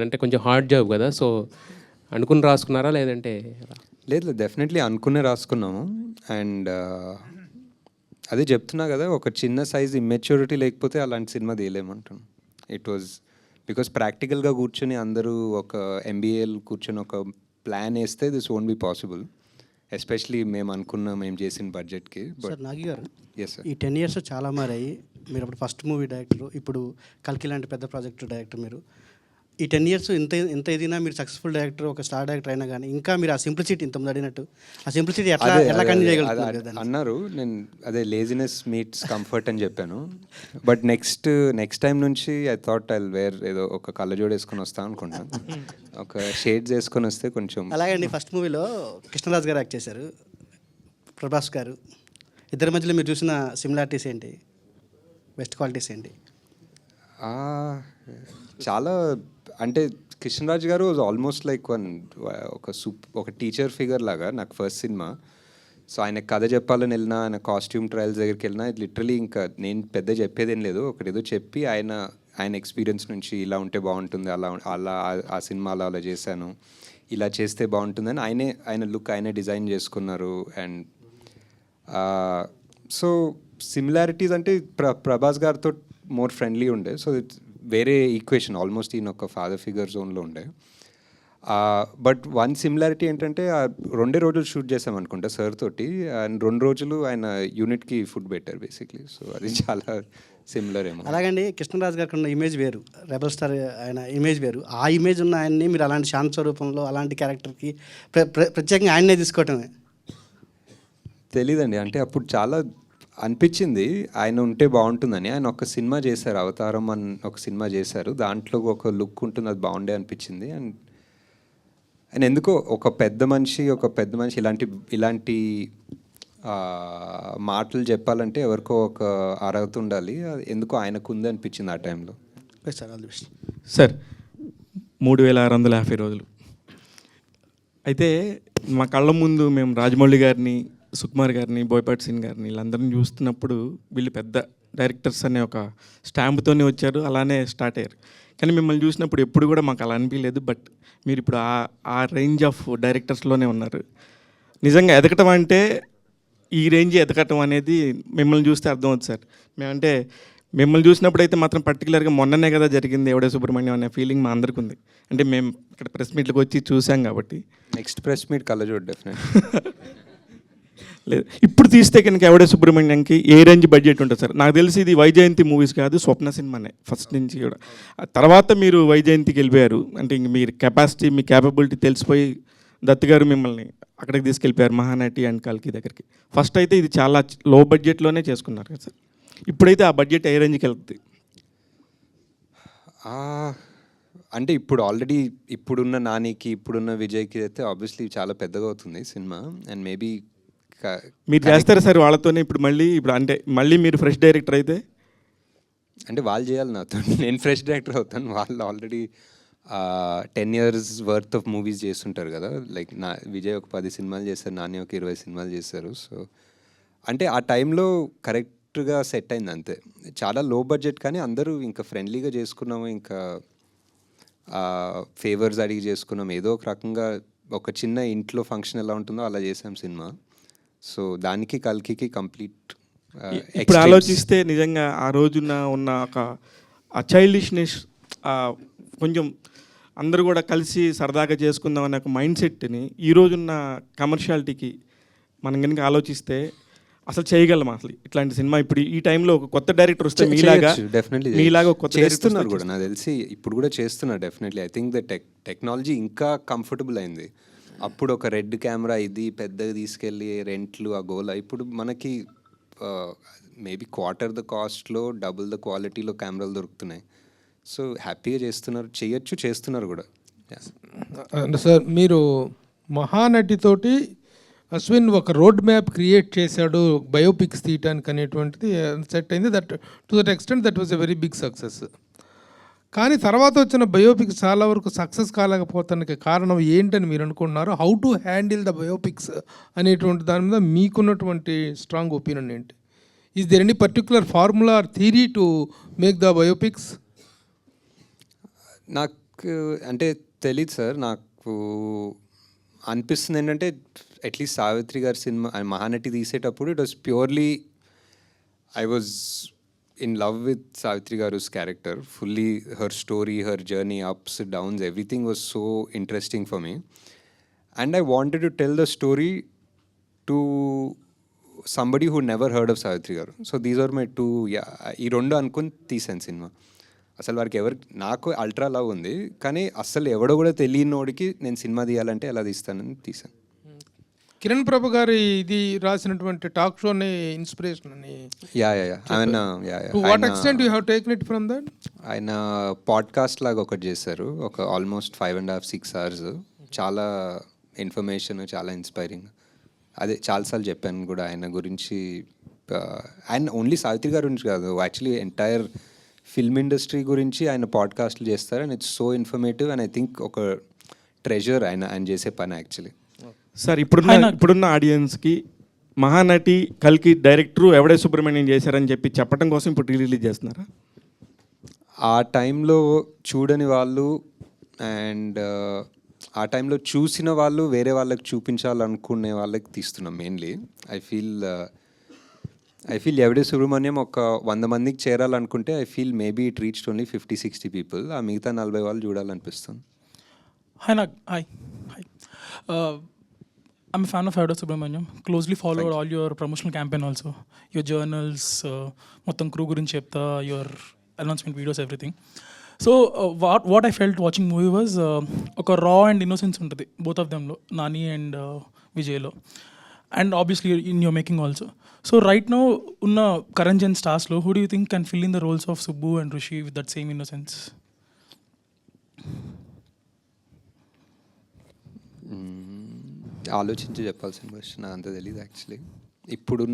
అంటే కొంచెం హార్డ్ జాబ్ కదా. సో అనుకుని రాసుకున్నారా లేదంటే? లేదు, డెఫినెట్లీ అనుకునే రాసుకున్నాము. అండ్ అదే చెప్తున్నా కదా, ఒక చిన్న సైజ్ ఇమ్మెచ్యూరిటీ లేకపోతే అలాంటి సినిమా తీయలేమంటాను. ఇట్ వాజ్ బికాస్ ప్రాక్టికల్గా కూర్చొని అందరూ ఒక MBAలు కూర్చొని ఒక ప్లాన్ వేస్తే this won't be possible, especially మేము చేసిన బడ్జెట్కి. సార్ నాగి గారు, ఎస్ సార్, ఈ 10 years చాలా మారాయి. మీరు అప్పుడు ఫస్ట్ మూవీ డైరెక్టర్, ఇప్పుడు కల్కి లాంటి పెద్ద ప్రాజెక్టు డైరెక్టర్. మీరు ఈ 10 years ఎంత ఎదిగినా మీరు సక్సెస్ఫుల్ డైరెక్టర్, ఒక స్టార్ డైరెక్టర్ అయినా కానీ ఇంకా మీరు ఆ సింప్లిసిటీ ఇంతమంది అడిగినట్టు ఆ సింప్లిసిటీ ఎలా కంటిన్యూ చేయగలుగుతారు అన్నారు. నేను అదే లేజినెస్ మీట్స్ కంఫర్ట్ అని చెప్పాను. బట్ నెక్స్ట్ టైం నుంచి ఐ థాట్ ఐ వేర్ ఏదో ఒక కళ్ళజోడు వేసుకొని వస్తాను అనుకుంటాను, ఒక షేడ్స్ వేసుకొని వస్తే కొంచెం. అలాగండి, ఫస్ట్ మూవీలో కృష్ణరాజు గారు యాక్ట్ చేశారు, ప్రభాస్ గారు. ఇద్దరి మధ్యలో మీరు చూసిన సిమిలారిటీస్ ఏంటి, బెస్ట్ క్వాలిటీస్ ఏంటి? చాలా, అంటే కృష్ణరాజ్ గారు వాజ్ ఆల్మోస్ట్ లైక్ ఒక టీచర్ ఫిగర్ లాగా నాకు ఫస్ట్ సినిమా. సో ఆయన కథ చెప్పాలని వెళ్ళినా, ఆయన కాస్ట్యూమ్ ట్రయల్స్ దగ్గరికి వెళ్ళినా, లిటరలీ ఇంకా నేను పెద్ద చెప్పేదేం లేదు, ఒకటేదో చెప్పి ఆయన ఎక్స్పీరియన్స్ నుంచి ఇలా ఉంటే బాగుంటుంది, అలా ఆ సినిమాలో అలా చేశాను, ఇలా చేస్తే బాగుంటుందని ఆయన లుక్ ఆయనే డిజైన్ చేసుకున్నారు. అండ్ సో సిమిలారిటీస్ అంటే ప్రభాస్ గారితో మోర్ ఫ్రెండ్లీ ఉండే. సో ఇట్స్ వేరే ఈక్వేషన్, ఆల్మోస్ట్ ఈయన ఒక ఫాదర్ ఫిగర్ జోన్లో ఉండే. బట్ వన్ సిమిలారిటీ ఏంటంటే 2 రోజులు షూట్ చేసాం అనుకుంటా సార్ తోటి, అండ్ 2 రోజులు ఆయన యూనిట్కి ఫుడ్ పెట్టారు బేసిక్లీ. సో అది చాలా సిమిలర్ ఏమో. అలాగండి, కృష్ణరాజు గారికి ఉన్న ఇమేజ్ వేరు, రెబల్ స్టార్ ఆయన ఇమేజ్ వేరు. ఆ ఇమేజ్ ఉన్న ఆయన్ని మీరు అలాంటి శాంత స్వరూపంలో అలాంటి క్యారెక్టర్కి ప్రత్యేకంగా ఆయన్నే తీసుకోవటమే తెలీదండి, అంటే అప్పుడు చాలా అనిపించింది ఆయన ఉంటే బాగుంటుందని. ఆయన ఒక సినిమా చేశారు, అవతారం అని ఒక సినిమా చేశారు, దాంట్లో ఒక లుక్ ఉంటుంది, అది బాగుండే అనిపించింది. అండ్ ఎందుకో ఒక పెద్ద మనిషి ఇలాంటి మాటలు చెప్పాలంటే ఎవరికో ఒక అర్హత ఉండాలి, అది ఎందుకో ఆయనకు ఉంది అనిపించింది ఆ టైంలో. Sir all the best. Sir 3650 రోజులు అయితే మా కళ్ళ ముందు మేము రాజమౌళి గారిని, సుకుమార్ గారిని, బోయపాటి సీన్ గారిని వీళ్ళందరినీ చూస్తున్నప్పుడు వీళ్ళు పెద్ద డైరెక్టర్స్ అనే ఒక స్టాంప్తోనే వచ్చారు, అలానే స్టార్ట్ అయ్యారు. కానీ మిమ్మల్ని చూసినప్పుడు ఎప్పుడు కూడా మాకు అలా అనిపించలేదు. బట్ మీరు ఇప్పుడు ఆ రేంజ్ ఆఫ్ డైరెక్టర్స్లోనే ఉన్నారు. నిజంగా ఎదగటం అంటే ఈ రేంజ్ ఎదగటం అనేది మిమ్మల్ని చూస్తే అర్థమవుతుంది సార్. మేమంటే మిమ్మల్ని చూసినప్పుడు అయితే మాత్రం పర్టికులర్గా మొన్ననే కదా జరిగింది ఎవడే సుబ్రహ్మణ్యం అనే ఫీలింగ్ మా అందరికీ ఉంది. అంటే మేము ఇక్కడ ప్రెస్ మీట్లకు వచ్చి చూసాం కాబట్టి. నెక్స్ట్ ప్రెస్ మీట్ కళ్ళజోడు డెఫినెట్ లేదు, ఇప్పుడు తీస్తే కనుక ఎవడే సుబ్రహ్మణ్యంకి ఏ రేంజ్ బడ్జెట్ ఉంటుంది సార్? నాకు తెలిసి ఇది వైజయంతి మూవీస్ కాదు, స్వప్న సినిమానే ఫస్ట్ నుంచి కూడా. తర్వాత మీరు వైజయంతికి వెళ్ళిపోయారు, అంటే ఇంక మీరు కెపాసిటీ, మీ క్యాపబిలిటీ తెలిసిపోయి దత్ గారు మిమ్మల్ని అక్కడికి తీసుకెళ్ళిపోయారు మహానటి అండ్ కల్కి దగ్గరికి. ఫస్ట్ అయితే ఇది చాలా లో బడ్జెట్లోనే చేసుకున్నారు కదా సార్. ఇప్పుడైతే ఆ బడ్జెట్ ఏ రేంజ్కి వెళ్తుంది? అంటే ఇప్పుడు ఆల్రెడీ ఇప్పుడున్న నానికి, ఇప్పుడున్న విజయ్కి అయితే ఆబ్వియస్లీ చాలా పెద్దగా అవుతుంది సినిమా. అండ్ మేబీ మీరు చేస్తారు సార్ వాళ్ళతోనే ఇప్పుడు అంటే మళ్ళీ మీరు ఫ్రెష్ డైరెక్టర్ అయితే? అంటే వాళ్ళు చేయాలి నాతో, నేను ఫ్రెష్ డైరెక్టర్ అవుతాను. వాళ్ళు already 10 years worth of movies చేస్తుంటారు కదా. లైక్ విజయ్ ఒక 10 సినిమాలు చేశారు, నాని ఒక 20 సినిమాలు చేశారు. సో అంటే ఆ టైంలో కరెక్ట్గా సెట్ అయింది అంతే. చాలా లో బడ్జెట్ కానీ అందరూ ఇంకా ఫ్రెండ్లీగా చేసుకున్నాము, ఇంకా ఫేవర్స్ అడిగి చేసుకున్నాం. ఏదో ఒక రకంగా ఒక చిన్న ఇంట్లో ఫంక్షన్ ఎలా ఉంటుందో అలా చేసాం సినిమా. సో దానికి కల్కి కంప్లీట్. ఇప్పుడు ఆలోచిస్తే నిజంగా ఆ రోజున ఉన్న ఆ చైల్డిష్నెస్, కొంచెం అందరూ కూడా కలిసి సరదాగా చేసుకుందాం అనే ఒక మైండ్ సెట్ని ఈ రోజున్న కమర్షియాలిటీకి మనం కనుక ఆలోచిస్తే అసలు చేయగలం అసలు ఇట్లాంటి సినిమా? ఇప్పుడు ఈ టైంలో ఒక కొత్త డైరెక్టర్ వస్తే మీలాగా ఒక కొత్త చేస్తున్నారు కూడా, నాకు తెలిసి ఇప్పుడు కూడా చేస్తున్నారు definitely. I think the technology ఇంకా కంఫర్టబుల్ అయింది. అప్పుడు ఒక రెడ్ కెమెరా ఇది పెద్దగా తీసుకెళ్ళి రెంట్లు ఆ గోల, ఇప్పుడు మనకి మేబీ క్వార్టర్ ద కాస్ట్లో డబుల్ ద క్వాలిటీలో కెమెరాలు దొరుకుతున్నాయి. సో హ్యాపీగా చేస్తున్నారు కూడా. సార్ మీరు మహానటితోటి అశ్విన్ ఒక రోడ్ మ్యాప్ క్రియేట్ చేశాడు బయోపిక్స్ తీయటానికి అనేటువంటిది సెట్ అయింది. That to that extent that was a very big success. కానీ తర్వాత వచ్చిన బయోపిక్స్ చాలా వరకు సక్సెస్ కాలేకపోతానికి కారణం ఏంటని మీరు అనుకుంటున్నారు? How to handle the biopics అనేటువంటి దాని మీద మీకున్నటువంటి స్ట్రాంగ్ ఒపీనియన్ ఏంటి? Is there any particular formula or theory to make the biopics? నాకు అంటే తెలియదు సార్. నాకు అనిపిస్తుంది ఏంటంటే అట్లీస్ట్ సావిత్రి గారి సినిమా మహానటి తీసేటప్పుడు it was purely I was in love with Savitri Garu's character, fully her story, her journey, ups, downs, everything was so interesting for me. And I wanted to tell the story to somebody who never heard of Savitri Garu. So these are my two, ఈ రెండు అనుకుని తీసాను cinema. అసలు వారికి నాకు ultra love ఉంది, కానీ అసలు ఎవడో కూడా తెలియనోడికి నేను సినిమా తీయాలంటే ఎలా తీస్తానని తీసాను. కిరణ్ ప్రభు గారి ఇది రాసినటువంటి టాక్ షోని ఇన్స్పిరేషన్ అని. To what extent you have taken it from that? ఆయన పాడ్కాస్ట్ లాగా ఒకటి చేశారు, ఒక ఆల్మోస్ట్ 5.5-6 hours. చాలా ఇన్ఫర్మేషన్, చాలా ఇన్స్పైరింగ్. అదే చాలాసార్లు చెప్పాను కూడా ఆయన గురించి. ఆయన ఓన్లీ సావిత్రి గారి గురించి కాదు, యాక్చువల్లీ ఎంటైర్ ఫిల్మ్ ఇండస్ట్రీ గురించి ఆయన పాడ్కాస్ట్లు చేస్తారు. And it's so informative and I think ఒక ట్రెజర్ ఆయన చేసే పని యాక్చువల్లీ. సార్ ఇప్పుడున్న ఆడియన్స్కి మహానటి కల్కి డైరెక్టరు ఎవడే సుబ్రహ్మణ్యం చేశారని చెప్పడం కోసం ఇప్పుడు రిలీజ్ చేస్తున్నారా? ఆ టైంలో చూడని వాళ్ళు అండ్ ఆ టైంలో చూసిన వాళ్ళు వేరే వాళ్ళకి చూపించాలనుకునే వాళ్ళకి తీస్తున్నాం మెయిన్లీ. ఐ ఫీల్ ఎవడే సుబ్రహ్మణ్యం ఒక 100 మందికి చేరాలనుకుంటే I feel maybe it reached only 50-60 people. ఆ మిగతా 40 వాళ్ళు చూడాలనిపిస్తుంది. Hi. I'm a fan of Evade Subramaniam. Closely followed all your promotional campaign also. Your journals, మొత్తం crew గురించి చెప్తా, your announcement videos, everything. So what I felt watching movie was ఒక raw and innocence ఉంటుంది both of themలో, Nani and విజయ్లో. and obviously in your making also. So right now, unna current gen stars lo, who do you think can fill in the roles of Subbu and Rishi with that same innocence? ఆలోచించి చెప్పాల్సిన question నాకు అంత తెలియదు actually. ఇప్పుడు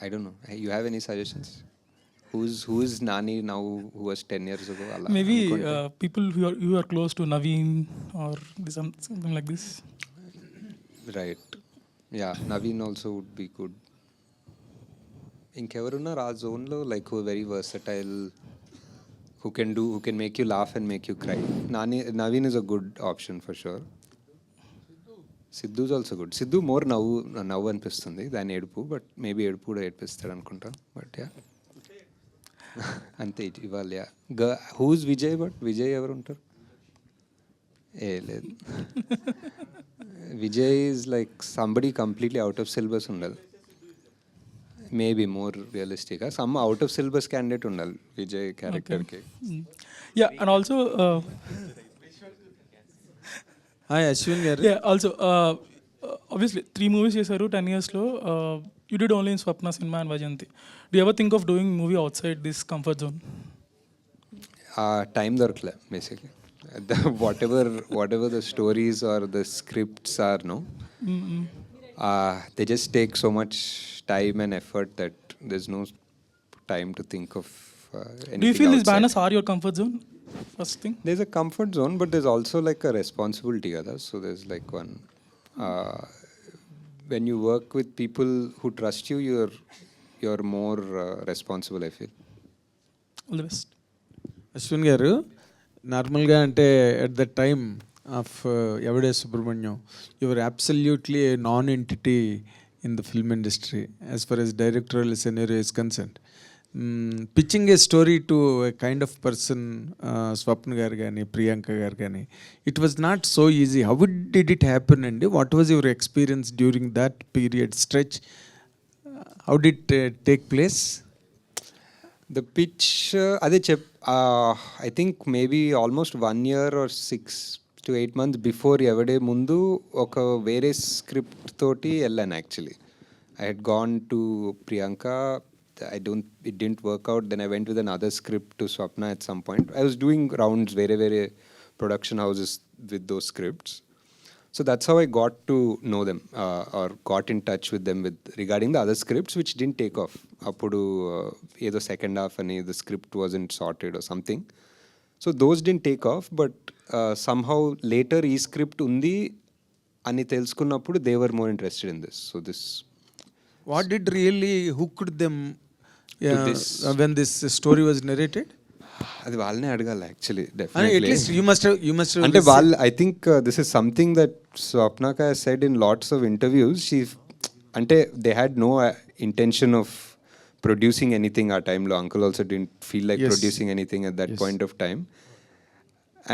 I don't know. You have any suggestions? Who's Nani now who was 10 years ago? Maybe people who are close to Naveen or something like this. Right. Yeah, Naveen also would be good. ఇంకెవరున్నారు ఆ జోన్లో like very versatile, who can make you laugh and make you cry? Naveen is a good option for sure. సిద్ధూ's also good. Siddhu more నవ్వు అనిపిస్తుంది దాని ఏడుపు, but maybe ఏడుపు కూడా ఏడిపిస్తాడు అనుకుంటా. బట్ యా అంతే ఇవాళ. హూజ్ విజయ్? బట్ విజయ్ ఎవరు ఉంటారు? లేదు. Vijay is like somebody completely out of syllabus ఉండాలి. మేబీ మోర్ రియలిస్టిక్గా some out of syllabus candidate ఉండాలి విజయ్ క్యారెక్టర్కి. Yeah, and also Hi, Ashwin garu. Yeah, also obviously 3 movies చేశారు 10 years లో. You did only in Swapna Cinema and Vajanti. Do you ever think of doing movie outside this comfort zone? Time దొరకలే basically. whatever the stories or the scripts are, no, they just take so much time and effort that there's no time to think of anything. Do you feel outside. these banners are your comfort zone? First thing, There's a comfort zone, but there's also like a responsibility, kada? So there's like one, when you work with people who trust you, you're more responsible, I feel. all the best. Ashwin garu, నార్మల్గా అంటే at the time of Yevade Subramanyam, your absolutely a non entity in the film industry as far as directorial scenario is concerned. Pitching a story to a kind of person, Swapna garu కానీ ప్రియాంక గారు కానీ, it was not so easy. How did it happen అండి? What was your experience during that period stretch? How did take place? The pitch, అదే I think maybe almost 1 year or 6 to 8 months before ఎవడే ముందు ఒక వేరే script తోటి వెళ్ళాను actually. I had gone to Priyanka. It didn't work out. Then I went with another script to Swapna at some point. I was doing rounds very production houses with those scripts. So that's how I got to know them or got in touch with them regarding the other scripts which didn't take off. Appudu edo second half ani the script wasn't sorted or something. So those didn't take off, but somehow later ee script undi ani telusukunnappudu they were more interested in this. So this, What did really hooked them when this story was narrated? అది వాళ్ళనే అడగాలి actually. At definitely least you must have అంటే వాళ్ళు, I think this is something that స్వప్నక has said in lots of interviews. అంటే they had no intention of producing anything ఆ టైంలో. Uncle also didn't feel like producing anything at that point of time.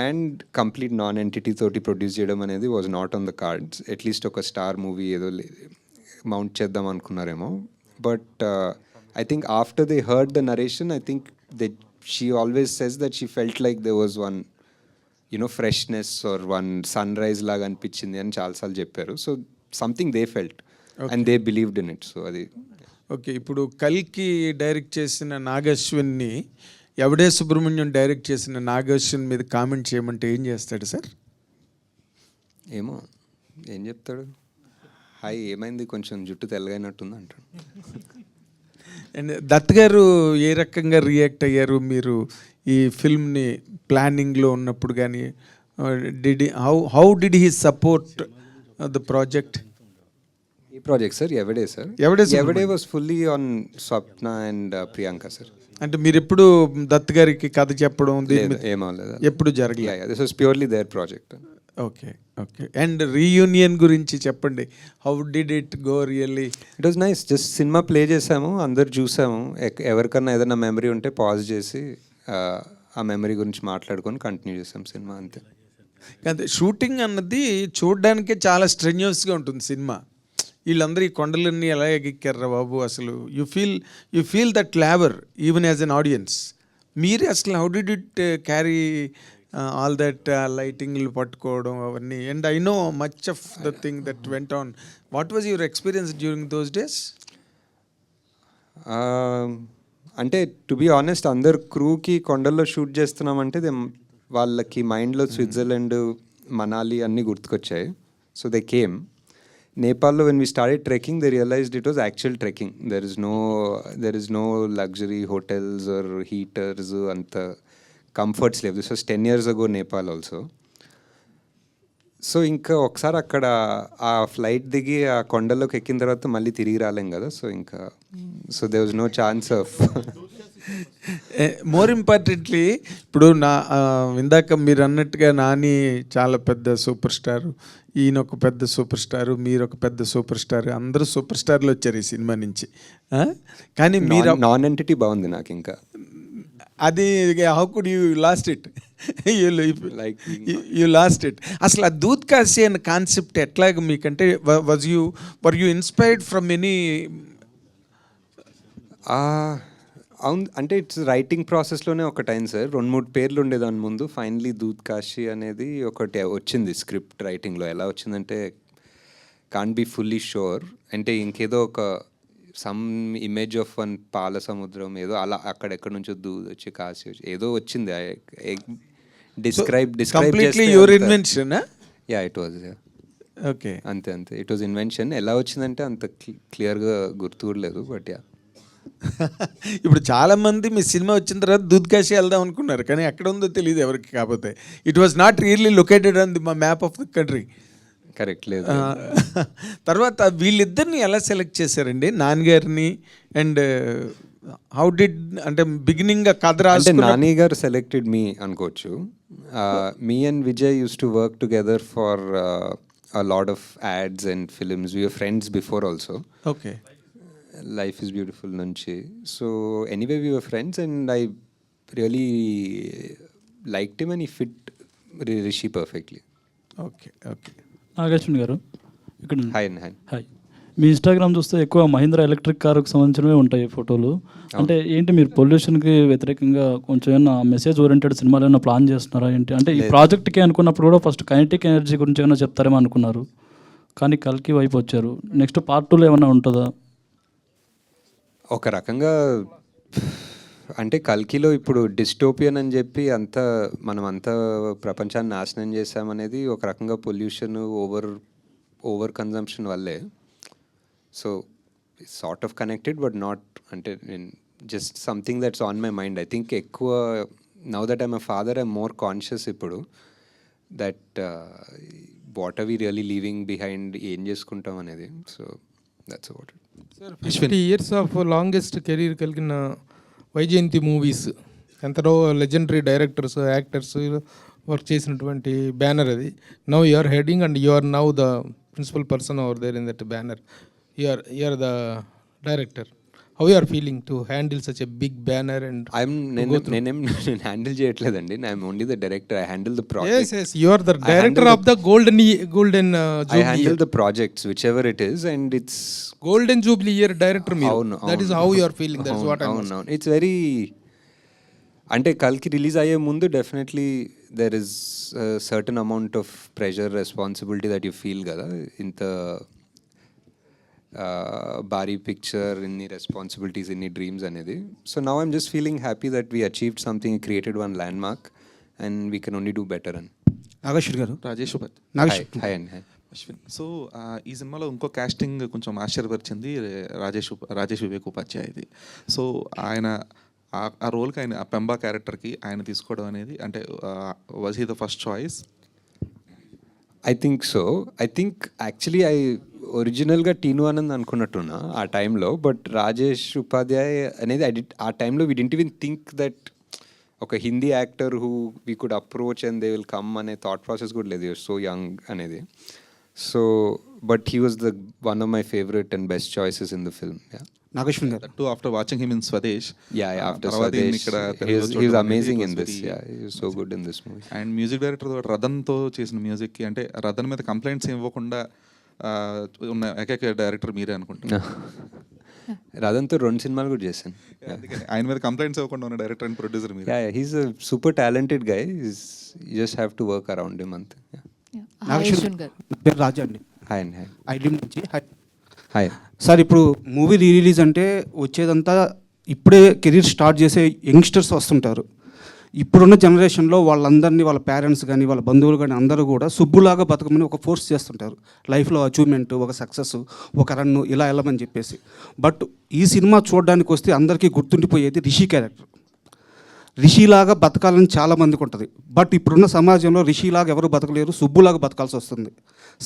And complete non entity తోటి produce చేయడం అనేది was not on the cards. At least ఒక star movie ఏదో mount చేద్దాం అనుకున్నారేమో. But I think after they heard the narration, I think she always says that she felt like there was one, freshness or one sunrise laga అనిపించింది అని చాలాసార్లు చెప్పారు. So something they felt and they believed in it. So అది okay. ఇప్పుడు కల్కి direct చేసిన నాగశ్విన్ని ఎవడే Subrahmanyam direct చేసిన నాగశ్విన్ మీద కామెంట్ చేయమంటే ఏం చేస్తాడు సార్? ఏమో ఏం చెప్తాడు, హాయ్ ఏమైంది కొంచెం జుట్టు తెల్లగైనట్టుంది అంటాడు. అండ్ దత్ గారు ఏ రకంగా రియాక్ట్ అయ్యారు మీరు ఈ ఫిల్మ్ని ప్లానింగ్లో ఉన్నప్పుడు కానీ? How did he support the project? ఈ project sir Yevade sir? Yevade was fully on Swapna and Priyanka sir. అంటే మీరు ఎప్పుడు దత్ గారికి కథ చెప్పడం ఏమవలేదు, ఎప్పుడు జరగలేదు? This was purely their project. Okay. And reunion గురించి చెప్పండి. How did it go really? It was nice. Just cinema play చేసాము, అందరు చూసాము. ఎవరికన్నా ఏదైనా మెమరీ ఉంటే పాజ్ చేసి ఆ మెమరీ గురించి మాట్లాడుకొని కంటిన్యూ చేసాం సినిమా, అంతే. కానీ షూటింగ్ అన్నది చూడడానికే చాలా స్ట్రెన్యూస్గా ఉంటుంది సినిమా. వీళ్ళందరూ ఈ కొండలన్నీ ఎలా ఎక్కారా బాబు అసలు. You feel that labour even as an audience. మీరు అసలు how did it carry all that లైటింగ్లు పట్టుకోవడం అవన్నీ. And I know much of the thing that went on. What was your experience during those days? అంటే to be honest, అందరు క్రూకి కొండల్లో shoot చేస్తున్నామంటే వాళ్ళకి మైండ్లో స్విట్జర్లాండ్, మనాలి అన్నీ గుర్తుకొచ్చాయి. So they came. నేపాల్లో when we started trekking, they realised it was actual trekking. There is no luxury hotels or heaters, అంత కంఫర్ట్స్ లేవు. This was 10 years ago Nepal also. So ఇంకా ఒకసారి అక్కడ ఆ ఫ్లైట్ దిగి ఆ కొండల్లోకి ఎక్కిన తర్వాత మళ్ళీ తిరిగి రాలేం కదా. సో ఇంకా there was no chance of. More importantly, ఇప్పుడు ఇందాక మీరు అన్నట్టుగా నాని చాలా పెద్ద సూపర్ స్టార్, ఈయన ఒక పెద్ద సూపర్ స్టారు, మీరు ఒక పెద్ద సూపర్ స్టార్, అందరూ సూపర్ స్టార్లు వచ్చారు ఈ సినిమా నుంచి. కానీ మీరు నాన్ ఎంటిటీ బాగుంది నాకు ఇంకా. అది how could you lost it? You lost it. అసలు ఆ దూద్ కాశీ అనే కాన్సెప్ట్ ఎట్లాగ మీకంటే were you inspired from any? అవును, అంటే ఇట్స్ రైటింగ్ ప్రాసెస్లోనే ఒకటి అయింది సార్. 2-3 పేర్లు ఉండేదాని ముందు. ఫైనలీ దూద్ కాశీ అనేది ఒకటి వచ్చింది స్క్రిప్ట్ రైటింగ్లో. ఎలా వచ్చిందంటే కాంట్ బీ ఫుల్లీ షూర్, అంటే ఇంకేదో ఒక సమ్ ఇమేజ్ ఆఫ్ వన్ పాల సముద్రం ఏదో అలా అక్కడెక్కడ నుంచో దూద్ వచ్చి కాశీ వచ్చి ఏదో వచ్చింది. Describe your invention? Yeah, it was. Okay, అంతే. It was invention. ఎలా వచ్చిందంటే అంత క్లియర్గా గుర్తులేదు, బట్ యా. ఇప్పుడు చాలామంది మీ సినిమా వచ్చిన తర్వాత దూద్ కాశీ వెళ్దాం అనుకున్నారు, కానీ ఎక్కడ ఉందో తెలియదు ఎవరికి. కాకపోతే it was not really located on the map of the country. Correct లేదు. తర్వాత వీళ్ళిద్దరిని ఎలా సెలెక్ట్ చేశారండి, నాన్నగారిని? అండ్ హౌ డిడ్, అంటే బిగినింగ్ కథ రాసి నాని గారు సెలెక్టెడ్ మీ అనుకోవచ్చు. Me and Vijay use to work together for a lot of ads and films. We were friends before also. Okay. Life is Beautiful nunchi. So anyway, we were friends and I really liked him and he fit Rishi perfectly. Okay. Nag Ashwin గారు ఇక్కడ. Hi. మీ Instagram చూస్తే ఎక్కువ Mahindra electric కారుకు సంబంధించినవే ఉంటాయి ఫోటోలు. అంటే ఏంటి మీరు పొల్యూషన్కి వ్యతిరేకంగా కొంచెం ఏమైనా మెసేజ్ ఓరియంటెడ్ సినిమాలు ఏమైనా ప్లాన్ చేస్తున్నారా ఏంటి? అంటే ఈ ప్రాజెక్ట్కి అనుకున్నప్పుడు కూడా ఫస్ట్ కైనెటిక్ ఎనర్జీ గురించి ఏమైనా చెప్తారేమో అనుకున్నారు, కానీ కల్కి వైపు వచ్చారు. నెక్స్ట్ పార్ట్ 2లో ఏమైనా ఉంటుందా? ఒక రకంగా అంటే కల్కిలో ఇప్పుడు డిస్టోపియన్ అని చెప్పి మనం అంతా ప్రపంచాన్ని నాశనం చేసామనేది ఒక రకంగా పొల్యూషన్, ఓవర్ కన్జంప్షన్ వల్లే. So sort of connected but not, అంటే just something that's on my mind. I think ఎక్కువ now that I'm a father I'm more conscious ఇప్పుడు that what are we really leaving behind, ఏం చేసుకుంటాం అనేది. So that's what. 50 years of longest career కలిగిన Vyjayanthi Movies, ఎంతలో legendary directors, actors work చేసినటువంటి banner అది. Now you are heading and you are now the principal person over there in that banner. You are the director. How you are feeling to handle such a big banner? And నేనేం handle చేయట్లేదండి. I'm only the director. I handle the project. Yes, you are the director of the golden I handle the projects whichever it is and it's golden jubilee year director మీరు. That is how you are feeling. That's what I'm saying. It's very, అంటే కల్కి release అయ్యే ముందు definitely there is certain amount of pressure, responsibility that you feel కదా. ఇంత భారీ picture, ఇన్ని responsibilities, ఇన్ని డ్రీమ్స్ అనేది. So now I'm just feeling happy that we achieved something, created one land mark and we can only do better. అని నాగేశ్వర్ గారు. Rajesh hi అండి. Ashwin. So ఈ సినిమాలో ఇంకో కాస్టింగ్ కొంచెం ఆశ్చర్యపరిచింది, రాజేష్ వివేక్ ఉపాధ్యాయది. సో ఆయన ఆ రోల్కి, ఆయన ఆ పెంబా క్యారెక్టర్కి ఆయన తీసుకోవడం అనేది, అంటే was he the first choice? I think so. I think actually ఒరిజినల్గా టీను ఆనంద్ అనుకున్నట్టున్నా ఆ టైంలో, బట్ రాజేష్ ఉపాధ్యాయ్ అనేది ఆ టైంలో we didn't even think that ఒక Hindi actor who we could approach and they will come అనే థాట్ ప్రాసెస్ కూడా లేదు. సో యంగ్ అనేది. So but he was the one of my favourite and best choices in the film. Nageswan garu. Too after watching him in Swadesh. Yeah, after Swadesh. He was amazing in this. Yeah, he was so good in this movie. And music director రదన్తో చేసిన మ్యూజిక్కి, అంటే రదన్ మీద complaints ఇవ్వకుండా ఉన్న ఏకైక director మీరే అనుకుంటున్నా. రతన్తో 2 సినిమాలు కూడా చేశాను. అందుకని ఆయన మీద కంప్లైంట్స్ ఇవ్వకుండా ఉన్న డైరెక్టర్ అండ్ ప్రొడ్యూసర్ మీరు. He's a super talented guy. You just have to work around him అంతే. నాగేశ్వర్ గారు, నా పేరు రాజా అండి. హాయ్ అండి. ఐడియం నుంచి. హాయ్ సార్, ఇప్పుడు మూవీ రీ రిలీజ్ అంటే వచ్చేదంతా ఇప్పుడే కెరీర్ స్టార్ట్ చేసే యంగ్స్టర్స్ వస్తుంటారు. ఇప్పుడున్న జనరేషన్లో వాళ్ళందరినీ వాళ్ళ పేరెంట్స్ కానీ వాళ్ళ బంధువులు కానీ అందరూ కూడా సుబ్బులాగా బతకమని ఒక ఫోర్స్ చేస్తుంటారు. లైఫ్లో అచీవ్మెంట్, ఒక సక్సెస్, ఒక రన్ను ఇలా వెళ్ళమని చెప్పేసి. బట్ ఈ సినిమా చూడడానికి వస్తే అందరికీ గుర్తుండిపోయేది రిషి క్యారెక్టర్. రిషిలాగా బతకాలని చాలామందికి ఉంటుంది. బట్ ఇప్పుడున్న సమాజంలో రిషిలాగా ఎవరు బతకలేరు, సుబ్బులాగా బతకాల్సి వస్తుంది.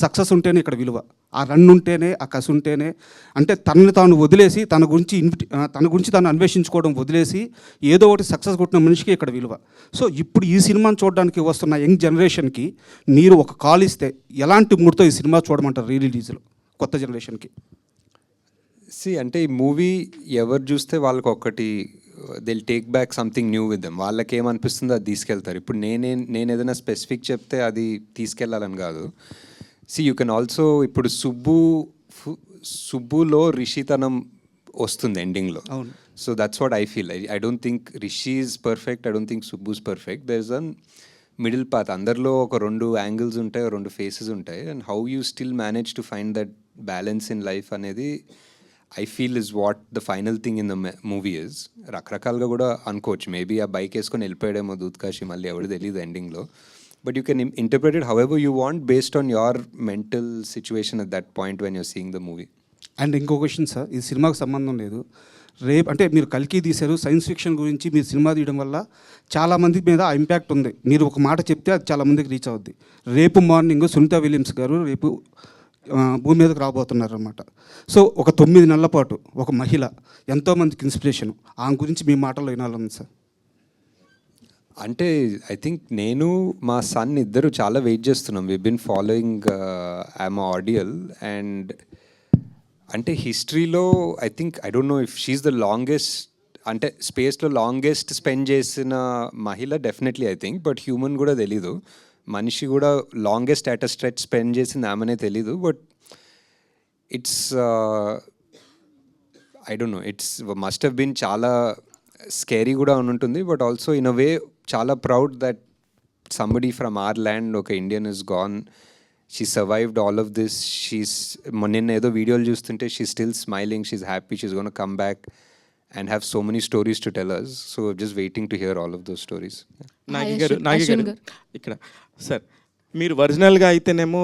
సక్సెస్ ఉంటేనే ఇక్కడ విలువ, ఆ రన్ ఉంటేనే, ఆ కసి ఉంటేనే. అంటే తనని తాను వదిలేసి తన గురించి తాను అన్వేషించుకోవడం వదిలేసి ఏదో ఒకటి సక్సెస్ కొట్టిన మనిషికి ఇక్కడ విలువ. సో ఇప్పుడు ఈ సినిమాని చూడడానికి వస్తున్న యంగ్ జనరేషన్కి మీరు ఒక కాల్ ఇస్తే ఎలాంటి మూడ్తో ఈ సినిమా చూడమంటారు రీ రిలీజ్లో కొత్త జనరేషన్కి? అంటే ఈ మూవీ ఎవరు చూస్తే వాళ్ళకి ఒకటి they'll take back something new with them. వాళ్ళకి ఏమనిపిస్తుందో అది తీసుకెళ్తారు. ఇప్పుడు నేను ఏదైనా స్పెసిఫిక్ చెప్తే అది తీసుకెళ్ళాలని కాదు. యూ కెన్ ఆల్సో ఇప్పుడు సుబ్బులో రిషితనం వస్తుంది ఎండింగ్లో. So that's what I feel. I don't think Rishi is perfect, I don't think Subbu is perfect. There is an middle path. అందరిలో ఒక 2 యాంగిల్స్ ఉంటాయి, 2 ఫేసెస్ ఉంటాయి. And how you still manage to find that balance in life అనేది I feel is what the final thing in the movie is. రకరకాలుగా కూడా అనుకోవచ్చు. Maybe ఆ bike వేసుకొని వెళ్ళిపోయాడేమో దూత్కాశి, మళ్ళీ ఎవరు తెలియదు ఎండింగ్లో. But you can interpret it however you want based on your mental situation at that point when you're seeing the movie. And ఇంకో క్వశ్చన్ సార్, ఈ సినిమాకు సంబంధం లేదు. రేపు అంటే మీరు కల్కి తీశారు, సైన్స్ ఫిక్షన్ గురించి మీరు సినిమా తీయడం వల్ల చాలామంది మీద ఆ ఇంపాక్ట్ ఉంది. మీరు ఒక మాట చెప్తే అది చాలామందికి రీచ్ అవుద్ది. రేపు మార్నింగ్ సునీత విలియమ్స్ గారు రేపు భూమి మీదకి రాబోతున్నారు అనమాట. సో ఒక 9 నెలల పాటు ఒక మహిళ ఎంతోమందికి ఇన్స్పిరేషన్. ఆమె గురించి మీ మాటల్లో వినాలని సార్. అంటే ఐ థింక్ నేను మా సన్ ఇద్దరు చాలా వెయిట్ చేస్తున్నాం. We been following I'm ideal. And అంటే హిస్టరీలో I think I don't know if she's the longest, అంటే స్పేస్లో లాంగెస్ట్ స్పెండ్ చేసిన మహిళ definitely I think. But human కూడా తెలీదు, మనిషి కూడా longest at a stretch spend చేసింది ఆమెనే తెలీదు. But it's I don't know, it's must have been చాలా స్కేరీ కూడా ఉంటుంది. But also in a way చాలా proud that somebody from our land, ఒక Indian is gone, she survived all of this. నిన్న ఏదో వీడియోలు చూస్తుంటే she still smiling, she's happy, she's gonna come back and have so many stories to tell us. So just waiting to hear all of those stories. Nagi గారు ఇక్కడ sir, మీరు ఒరిజినల్గా అయితేనేమో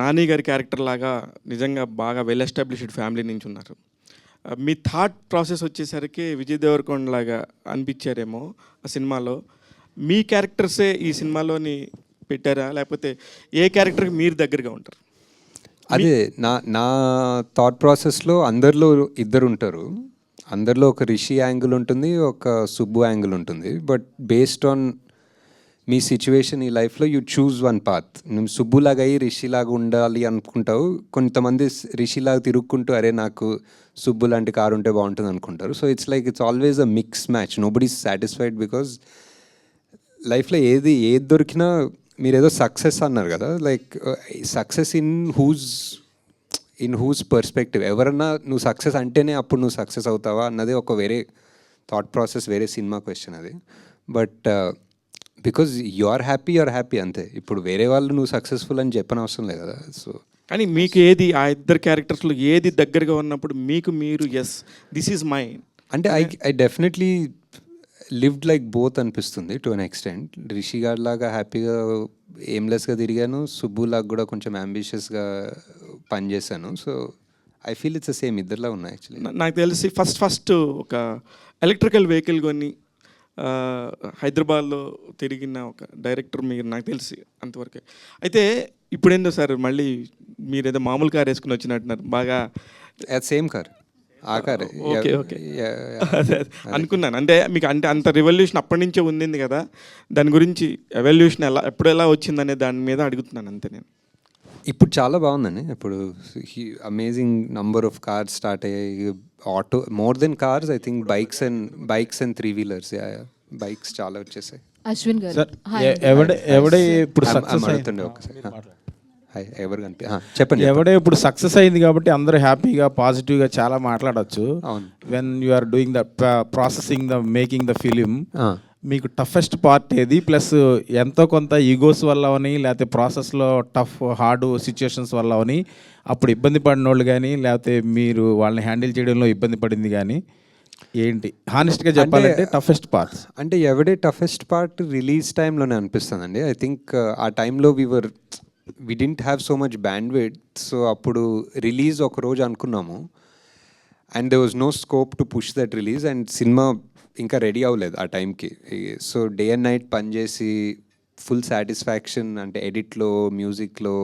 నాని గారి క్యారెక్టర్ లాగా నిజంగా బాగా వెల్ ఎస్టాబ్లిష్డ్ ఫ్యామిలీ నుంచి ఉన్నారు. మీ థాట్ ప్రాసెస్ వచ్చేసరికి విజయ్ దేవరకొండ లాగా అనిపించారేమో ఆ సినిమాలో. మీ క్యారెక్టర్సే ఈ సినిమాలోని పెట్టారా, లేకపోతే ఏ క్యారెక్టర్కి మీరు దగ్గరగా ఉంటారు? అదే నా థాట్ ప్రాసెస్లో అందరిలో ఇద్దరు ఉంటారు. అందరిలో ఒక రిషి యాంగిల్ ఉంటుంది, ఒక సుబ్బు యాంగిల్ ఉంటుంది. But based on me situation ఈ లైఫ్లో యూ చూజ్ వన్ పాత్. నువ్వు సుబ్బులాగా అయ్యి రిషిలాగా ఉండాలి అనుకుంటావు. కొంతమంది రిషిలాగా తిరుక్కుంటూ అరే నాకు సుబ్బు లాంటి కారు ఉంటే బాగుంటుంది అనుకుంటారు. So it's always a mix match. Nobody is satisfied because లైఫ్లో ఏది దొరికినా మీరు ఏదో సక్సెస్ అన్నారు కదా, like success in whose perspective. ఎవరన్నా నువ్వు సక్సెస్ అంటేనే అప్పుడు నువ్వు సక్సెస్ అవుతావా అన్నది ఒక వేరే థాట్ ప్రాసెస్, వేరే సినిమా క్వశ్చన్ అది. But because you are happy అంతే. ఇప్పుడు వేరే వాళ్ళు నువ్వు సక్సెస్ఫుల్ అని చెప్పనవసరం లేదు కదా. సో కానీ మీకు ఏది ఆ ఇద్దరు క్యారెక్టర్స్లో ఏది దగ్గరగా ఉన్నప్పుడు మీకు మీరు ఎస్ దిస్ ఈజ్ మై అంటే I definitely lived like both అనిపిస్తుంది టు అన్ ఎక్స్టెంట్. రిషి గారి లాగా హ్యాపీగా ఎయిమ్లెస్గా తిరిగాను, సుబ్బులాగా కూడా కొంచెం అంబిషియస్గా పనిచేశాను. So I feel it's the same, ఇద్దరులా ఉన్నాయి యాక్చువల్లీ. నాకు తెలిసి ఫస్ట్ ఒక ఎలక్ట్రికల్ వెహికల్ కొని హైదరాబాద్లో తిరిగిన ఒక డైరెక్టర్ మీరు, నాకు తెలిసి అంతవరకే. అయితే ఇప్పుడేందో సార్ మళ్ళీ మీరు ఏదో మామూలు కార్ వేసుకుని వచ్చినట్టున్నారు బాగా. సేమ్ కార్, ఆ కార్. ఓకే అదే అనుకున్నాను. అంటే మీకు అంటే అంత రివల్యూషన్ అప్పటి నుంచే ఉంది కదా, దాని గురించి ఎవల్యూషన్ ఎప్పుడు ఎలా వచ్చిందనే దాని మీద అడుగుతున్నాను అంతే నేను. ఇప్పుడు చాలా బాగుందండి. ఇప్పుడు amazing number of cars start అయ్యాయి. Auto more than cars I think bikes and 3-wheelers, bikes చాలా వచ్చేసాయి. అశ్విన్ గారు ఎవడే ఇప్పుడు సక్సెస్ అడుగుతుండే ఒకసారి. హాయ్ ఎవరు చెప్పండి. ఎవడే ఇప్పుడు సక్సెస్ అయింది కాబట్టి అందరూ హ్యాపీగా పాజిటివ్గా చాలా మాట్లాడచ్చు. When you are doing the processing the making the film, మీకు టఫెస్ట్ పార్ట్ ఏది? ప్లస్ ఎంతో కొంత ఈగోస్ వల్ల అని, లేకపోతే ప్రాసెస్లో టఫ్ హార్డ్ సిచ్యుయేషన్స్ వల్ల అని అప్పుడు ఇబ్బంది పడిన వాళ్ళు కానీ, లేకపోతే మీరు వాళ్ళని హ్యాండిల్ చేయడంలో ఇబ్బంది పడింది కానీ ఏంటి? హానెస్ట్గా చెప్పాలంటే టఫెస్ట్ పార్ట్స్ అంటే ఎవడే టఫెస్ట్ పార్ట్ రిలీజ్ టైంలోనే అనిపిస్తుందండి. ఐ థింక్ ఆ టైంలో we didn't have so much bandwidth. So అప్పుడు రిలీజ్ ఒక రోజు అనుకున్నాము and there was no scope to push that release and cinema ఇంకా రెడీ అవ్వలేదు ఆ టైంకి. సో డే అండ్ నైట్ పనిచేసి ఫుల్ సాటిస్ఫాక్షన్ అంటే ఎడిట్లో, మ్యూజిక్లో,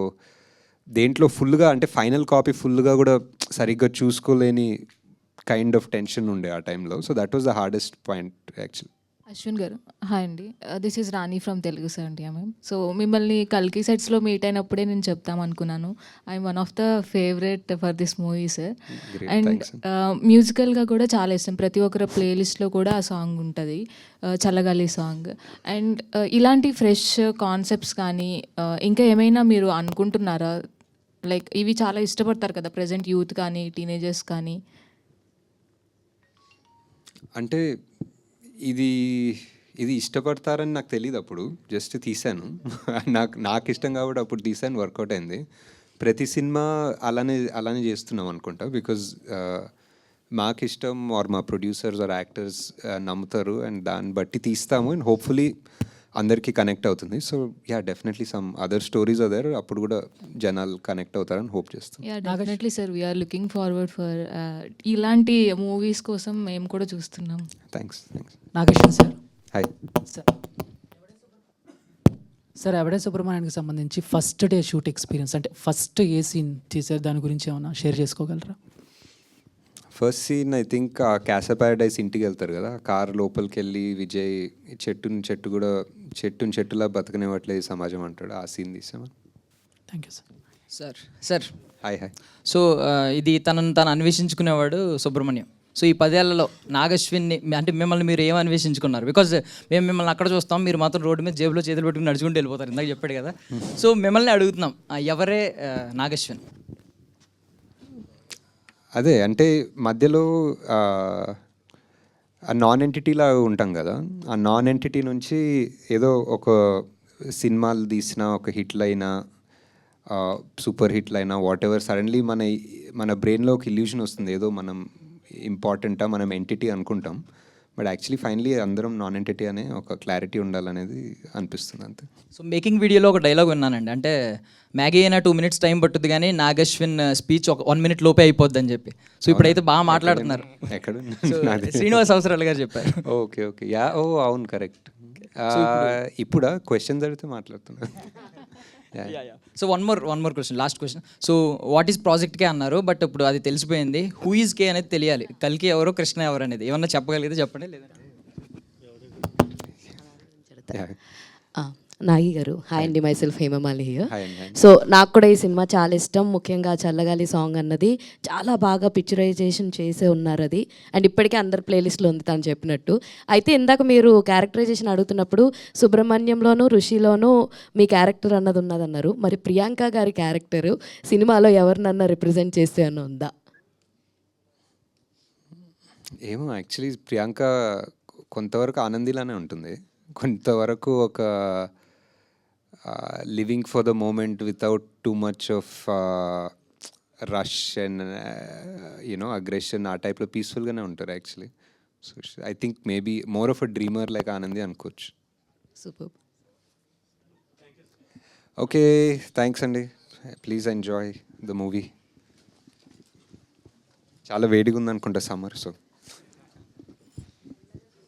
దేంట్లో ఫుల్గా అంటే ఫైనల్ కాపీ ఫుల్గా కూడా సరిగ్గా చూసుకోలేని కైండ్ ఆఫ్ టెన్షన్ ఉండే ఆ టైంలో. So that was the hardest point actually. Ashwin garu hi అండి, this is Rani from Telugu 70mm. So మిమ్మల్ని కల్కి సెట్స్లో మీట్ అయినప్పుడే నేను చెప్తామనుకున్నాను, I'm one of the favourite for this movie sir. And మ్యూజికల్గా కూడా చాలా ఇష్టం, ప్రతి ఒక్కరి ప్లేలిస్ట్లో కూడా ఆ సాంగ్ ఉంటుంది, చల్లగాలి సాంగ్. అండ్ ఇలాంటి ఫ్రెష్ కాన్సెప్ట్స్ కానీ ఇంకా ఏమైనా మీరు అనుకుంటున్నారా? లైక్ ఇవి చాలా ఇష్టపడతారు కదా ప్రజెంట్ యూత్ కానీ టీనేజర్స్ కానీ. అంటే ఇది ఇష్టపడతారని నాకు తెలియదు, అప్పుడు జస్ట్ తీశాను. నాకు ఇష్టం కాబట్టి అప్పుడు తీశాను, వర్కౌట్ అయింది. ప్రతి సినిమా అలానే చేస్తున్నాం అనుకుంటా, బికాజ్ మాకు ఇష్టం ఆర్ మా ప్రొడ్యూసర్స్ ఆర్ యాక్టర్స్ నమ్ముతారు అండ్ దాన్ని బట్టి తీస్తాము అండ్ హోప్ఫుల్లీ అందరికీ కనెక్ట్ అవుతుంది. So yeah definitely some other stories other, అప్పుడు కూడా జనాలు కనెక్ట్ అవుతారని హోప్ చేస్తాం. Yeah definitely sir, we're looking forward for ఇలాంటి మూవీస్ కోసం మేము కూడా చూస్తున్నాం. Thanks. Nageshwar sir hi sir. ఎవడే సుబ్రహ్మణ్యానికి సంబంధించి ఫస్ట్ డే షూట్ ఎక్స్పీరియన్స్, అంటే ఫస్ట్ ఏ సీన్ చేశారు, దాని గురించి ఏమైనా షేర్ చేసుకోగలరా? ఫస్ట్ సీన్ ఐ థింక్ ఆ క్యాసా ప్యారడైస్ ఇంటికి వెళ్తారు కదా, కార్ లోపలికి వెళ్ళి విజయ్ చెట్టులా బతకనివ్వట్లేదు సమాజం అంటాడు, ఆ సీన్ తీసాము. Thank you sir. Sir hi. So ఇది తను అన్వేషించుకునేవాడు సుబ్రహ్మణ్యం. సో ఈ 10 ఏళ్లలో నాగశ్విన్ని అంటే మిమ్మల్ని మీరు ఏం అన్వేషించుకున్నారు? బికాజ్ మేము మిమ్మల్ని అక్కడ చూస్తాం, మీరు మాత్రం రోడ్డు మీద జేబులో చేతులు పెట్టుకుని నడుచుకుంటూ వెళ్ళిపోతారు, ఇందాక చెప్పాడు కదా. సో మిమ్మల్ని అడుగుతున్నాం, ఎవరే నాగశ్విన్? అదే అంటే మధ్యలో ఆ నాన్ ఎంటిటీలా ఉంటాం కదా, ఆ నాన్ ఎంటిటీ నుంచి ఏదో ఒక సినిమాలు తీసిన ఒక హిట్లు అయినా సూపర్ హిట్లు అయినా వాట్ ఎవర్, సడన్లీ మన బ్రెయిన్లో ఒక ఇల్యూషన్ వస్తుంది, ఏదో మనం ఇంపార్టెంటా, మనం ఎంటిటీ అనుకుంటాం, బట్ యాక్చువల్లీ ఫైనలీ అందరం నాన్ ఎంటిటీ అనే ఒక క్లారిటీ ఉండాలనేది అనిపిస్తుంది అంతే. సో మేకింగ్ వీడియోలో ఒక డైలాగ్ విన్నానండి, అంటే మ్యాగీ అయినా 2 minutes టైం పట్టుద్ది కానీ నాగశ్విన్ స్పీచ్ ఒక 1 minute లోపే అయిపోద్ది అని చెప్పి. సో ఇప్పుడైతే బాగా మాట్లాడుతున్నారు. శ్రీనివాస్ అవసరాలు గారు చెప్పారు. ఓకే యా అవును కరెక్ట్. ఇప్పుడా క్వశ్చన్స్ అడిగితే మాట్లాడుతున్నా. So one more question, last question. So what is project కే అన్నారు, బట్ ఇప్పుడు అది తెలిసిపోయింది, హూ ఈజ్ కే అనేది తెలియాలి, కల్కి ఎవరు కృష్ణ ఎవరు అనేది ఏమన్నా చెప్పగలిగితే చెప్పండి. లేదంటే నాగి గారు హాయ్ అండి, my self Hemamali here. So నాకు కూడా ఈ సినిమా చాలా ఇష్టం, ముఖ్యంగా చల్లగాలి సాంగ్ అన్నది చాలా బాగా పిక్చరైజేషన్ చేసే ఉన్నారు అది, అండ్ ఇప్పటికే అందరి ప్లేలిస్ట్లో ఉంది తను చెప్పినట్టు. అయితే ఇందాక మీరు క్యారెక్టరైజేషన్ అడుగుతున్నప్పుడు సుబ్రహ్మణ్యంలోనూ ఋషిలోనూ మీ క్యారెక్టర్ అన్నది ఉన్నదన్నారు, మరి ప్రియాంక గారి క్యారెక్టరు సినిమాలో ఎవరినన్నా రిప్రజెంట్ చేస్తే అన్న ఉందా? ఏమో యాక్చువల్లీ ప్రియాంక కొంతవరకు ఆనందిలానే ఉంటుంది, కొంతవరకు ఒక living for the moment without too much of rush and you know aggression, ఆ టైప్లో పీస్ఫుల్గానే ఉంటారు actually. So I think maybe more of a dreamer like Anandi అనుకోవచ్చు. సూపర్. ఓకే థ్యాంక్స్ అండి, ప్లీజ్ ఎంజాయ్ ద మూవీ. చాలా వేడిగా ఉందనుకుంటా సమ్మర్, సో